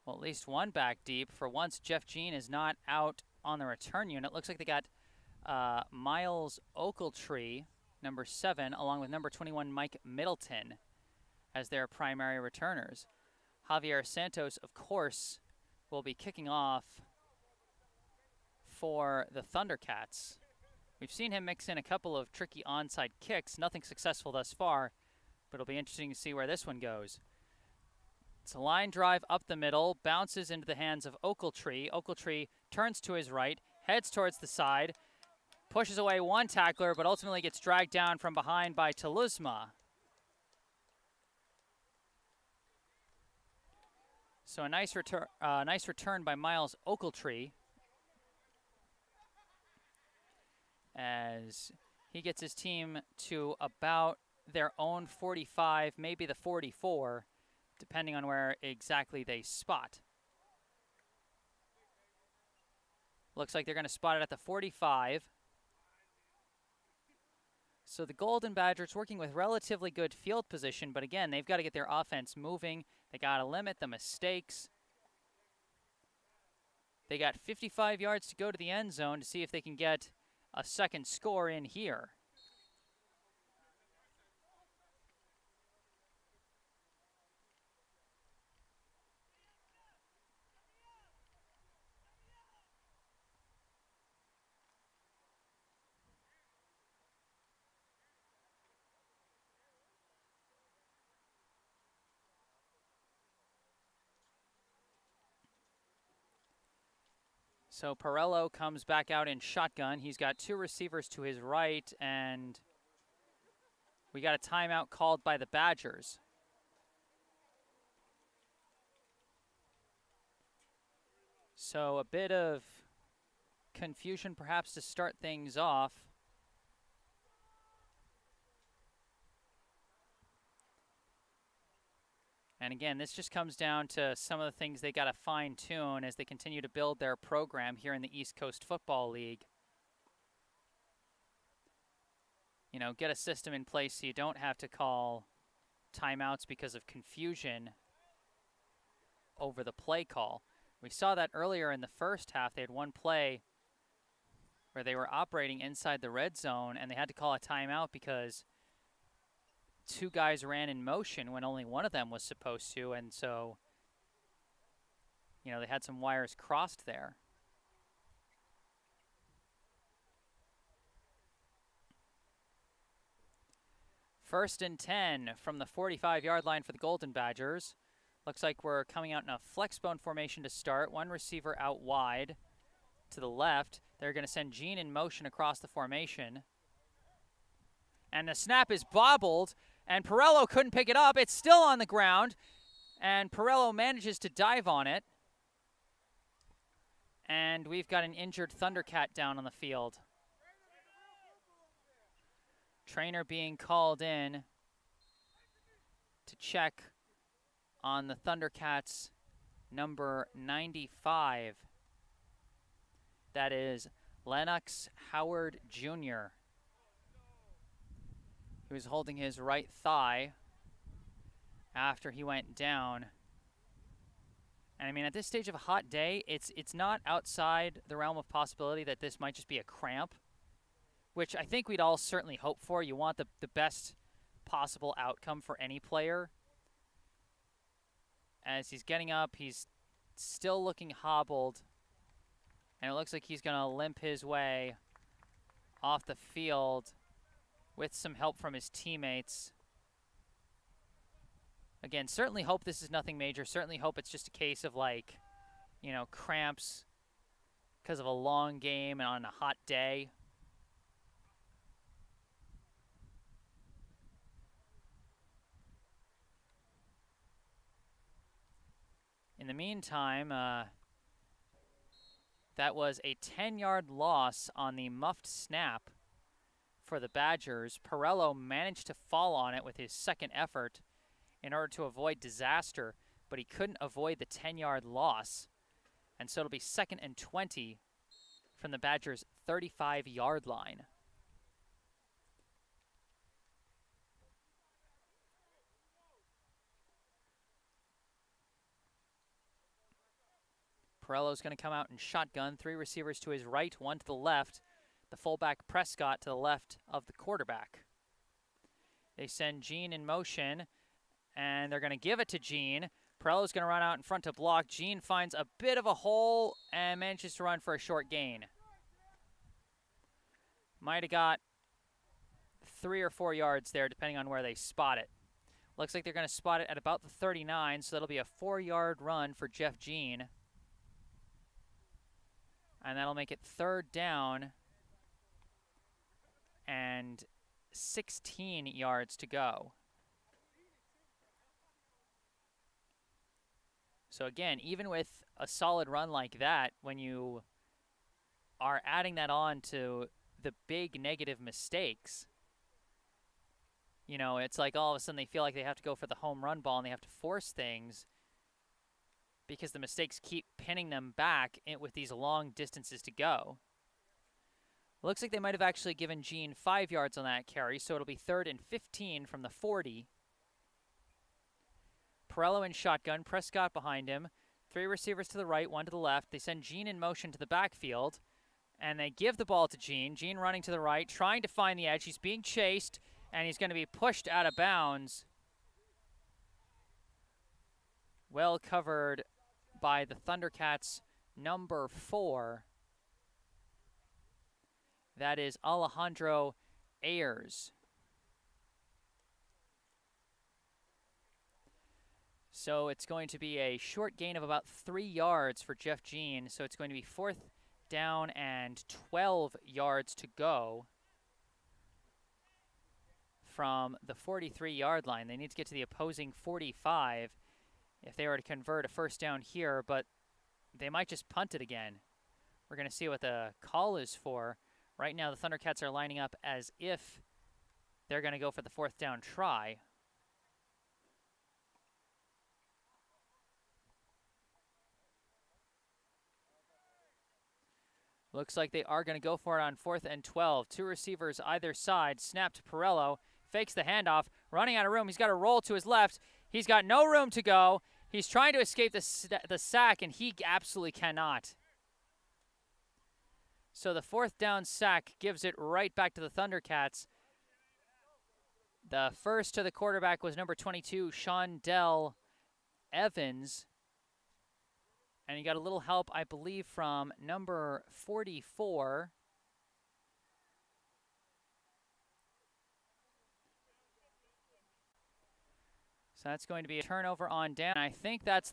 well, at least one back deep. For once, Jeff Jean is not out on the return unit. Looks like they got Miles Oakletree, number 7, along with number 21, Mike Middleton, as their primary returners. Javier Santos, of course, will be kicking off for the Thundercats. We've seen him mix in a couple of tricky onside kicks, nothing successful thus far, but it'll be interesting to see where this one goes. It's a line drive up the middle, bounces into the hands of Oakletree. Oakletree turns to his right, heads towards the side, pushes away one tackler, but ultimately gets dragged down from behind by Teluzma. So a nice return by Miles Oakletree, as he gets his team to about their own 45, maybe the 44, depending on where exactly they spot. Looks like they're going to spot it at the 45. So the Golden Badgers working with relatively good field position, but again, they've got to get their offense moving. They got to limit the mistakes. They got 55 yards to go to the end zone to see if they can get a second score in here. So Perello comes back out in shotgun. He's got two receivers to his right, and we got a timeout called by the Badgers. So a bit of confusion perhaps to start things off. And again, this just comes down to some of the things they got to fine-tune as they continue to build their program here in the East Coast Football League. You know, get a system in place so you don't have to call timeouts because of confusion over the play call. We saw that earlier in the first half. They had one play where they were operating inside the red zone, and they had to call a timeout because two guys ran in motion when only one of them was supposed to, and so, you know, they had some wires crossed there. First and 10 from the 45-yard line for the Golden Badgers. Looks like we're coming out in a flexbone formation to start. One receiver out wide to the left. They're going to send Gene in motion across the formation. And the snap is bobbled, and Perello couldn't pick it up. It's still on the ground, and Perello manages to dive on it. And we've got an injured Thundercat down on the field. Trainer being called in to check on the Thundercats number 95. That is Lennox Howard Jr. He was holding his right thigh after he went down. And I mean, at this stage of a hot day, it's not outside the realm of possibility that this might just be a cramp, which I think we'd all certainly hope for. You want the best possible outcome for any player. As he's getting up, he's still looking hobbled, and it looks like he's going to limp his way off the field with some help from his teammates. Again, certainly hope this is nothing major. Certainly hope it's just a case of, like, you know, cramps because of a long game and on a hot day. In the meantime, that was a 10-yard loss on the muffed snap for the Badgers. Perello managed to fall on it with his second effort in order to avoid disaster, but he couldn't avoid the 10-yard loss. And so it'll be 2nd and 20 from the Badgers' 35-yard line. Perello's going to come out in shotgun. 3 receivers to his right, 1 to the left. The fullback Prescott to the left of the quarterback. They send Gene in motion, and they're going to give it to Gene. Perello's going to run out in front to block. Gene finds a bit of a hole and manages to run for a short gain. Might have got 3 or 4 yards there, depending on where they spot it. Looks like they're going to spot it at about the 39, so that'll be a 4-yard run for Jeff Gene. And that'll make it 3rd down and 16 yards to go. So again, even with a solid run like that, when you are adding that on to the big negative mistakes, You know, it's like all of a sudden they feel like they have to go for the home run ball and they have to force things because the mistakes keep pinning them back with these long distances to go. Looks like they might have actually given Jean 5 yards on that carry, so it'll be 3rd and 15 from the 40. Perello in shotgun, Prescott behind him. 3 receivers to the right, 1 to the left. They send Jean in motion to the backfield, and they give the ball to Jean. Jean running to the right, trying to find the edge. He's being chased, and he's going to be pushed out of bounds. Well covered by the Thundercats' number 4. That is Alejandro Ayers. So it's going to be a short gain of about 3 yards for Jeff Jean. So it's going to be 4th down and 12 yards to go from the 43-yard line. They need to get to the opposing 45 if they were to convert a first down here, but they might just punt it again. We're going to see what the call is for. Right now, the Thundercats are lining up as if they're going to go for the 4th down try. Looks like they are going to go for it on 4th and 12. 2 receivers either side. Snap to Perello. Fakes the handoff. Running out of room. He's got to roll to his left. He's got no room to go. He's trying to escape the sack, and he absolutely cannot. So the 4th down sack gives it right back to the Thundercats. The first to the quarterback was number 22, Shondell Evans. And he got a little help, I believe, from number 44. So that's going to be a turnover on down. I think that's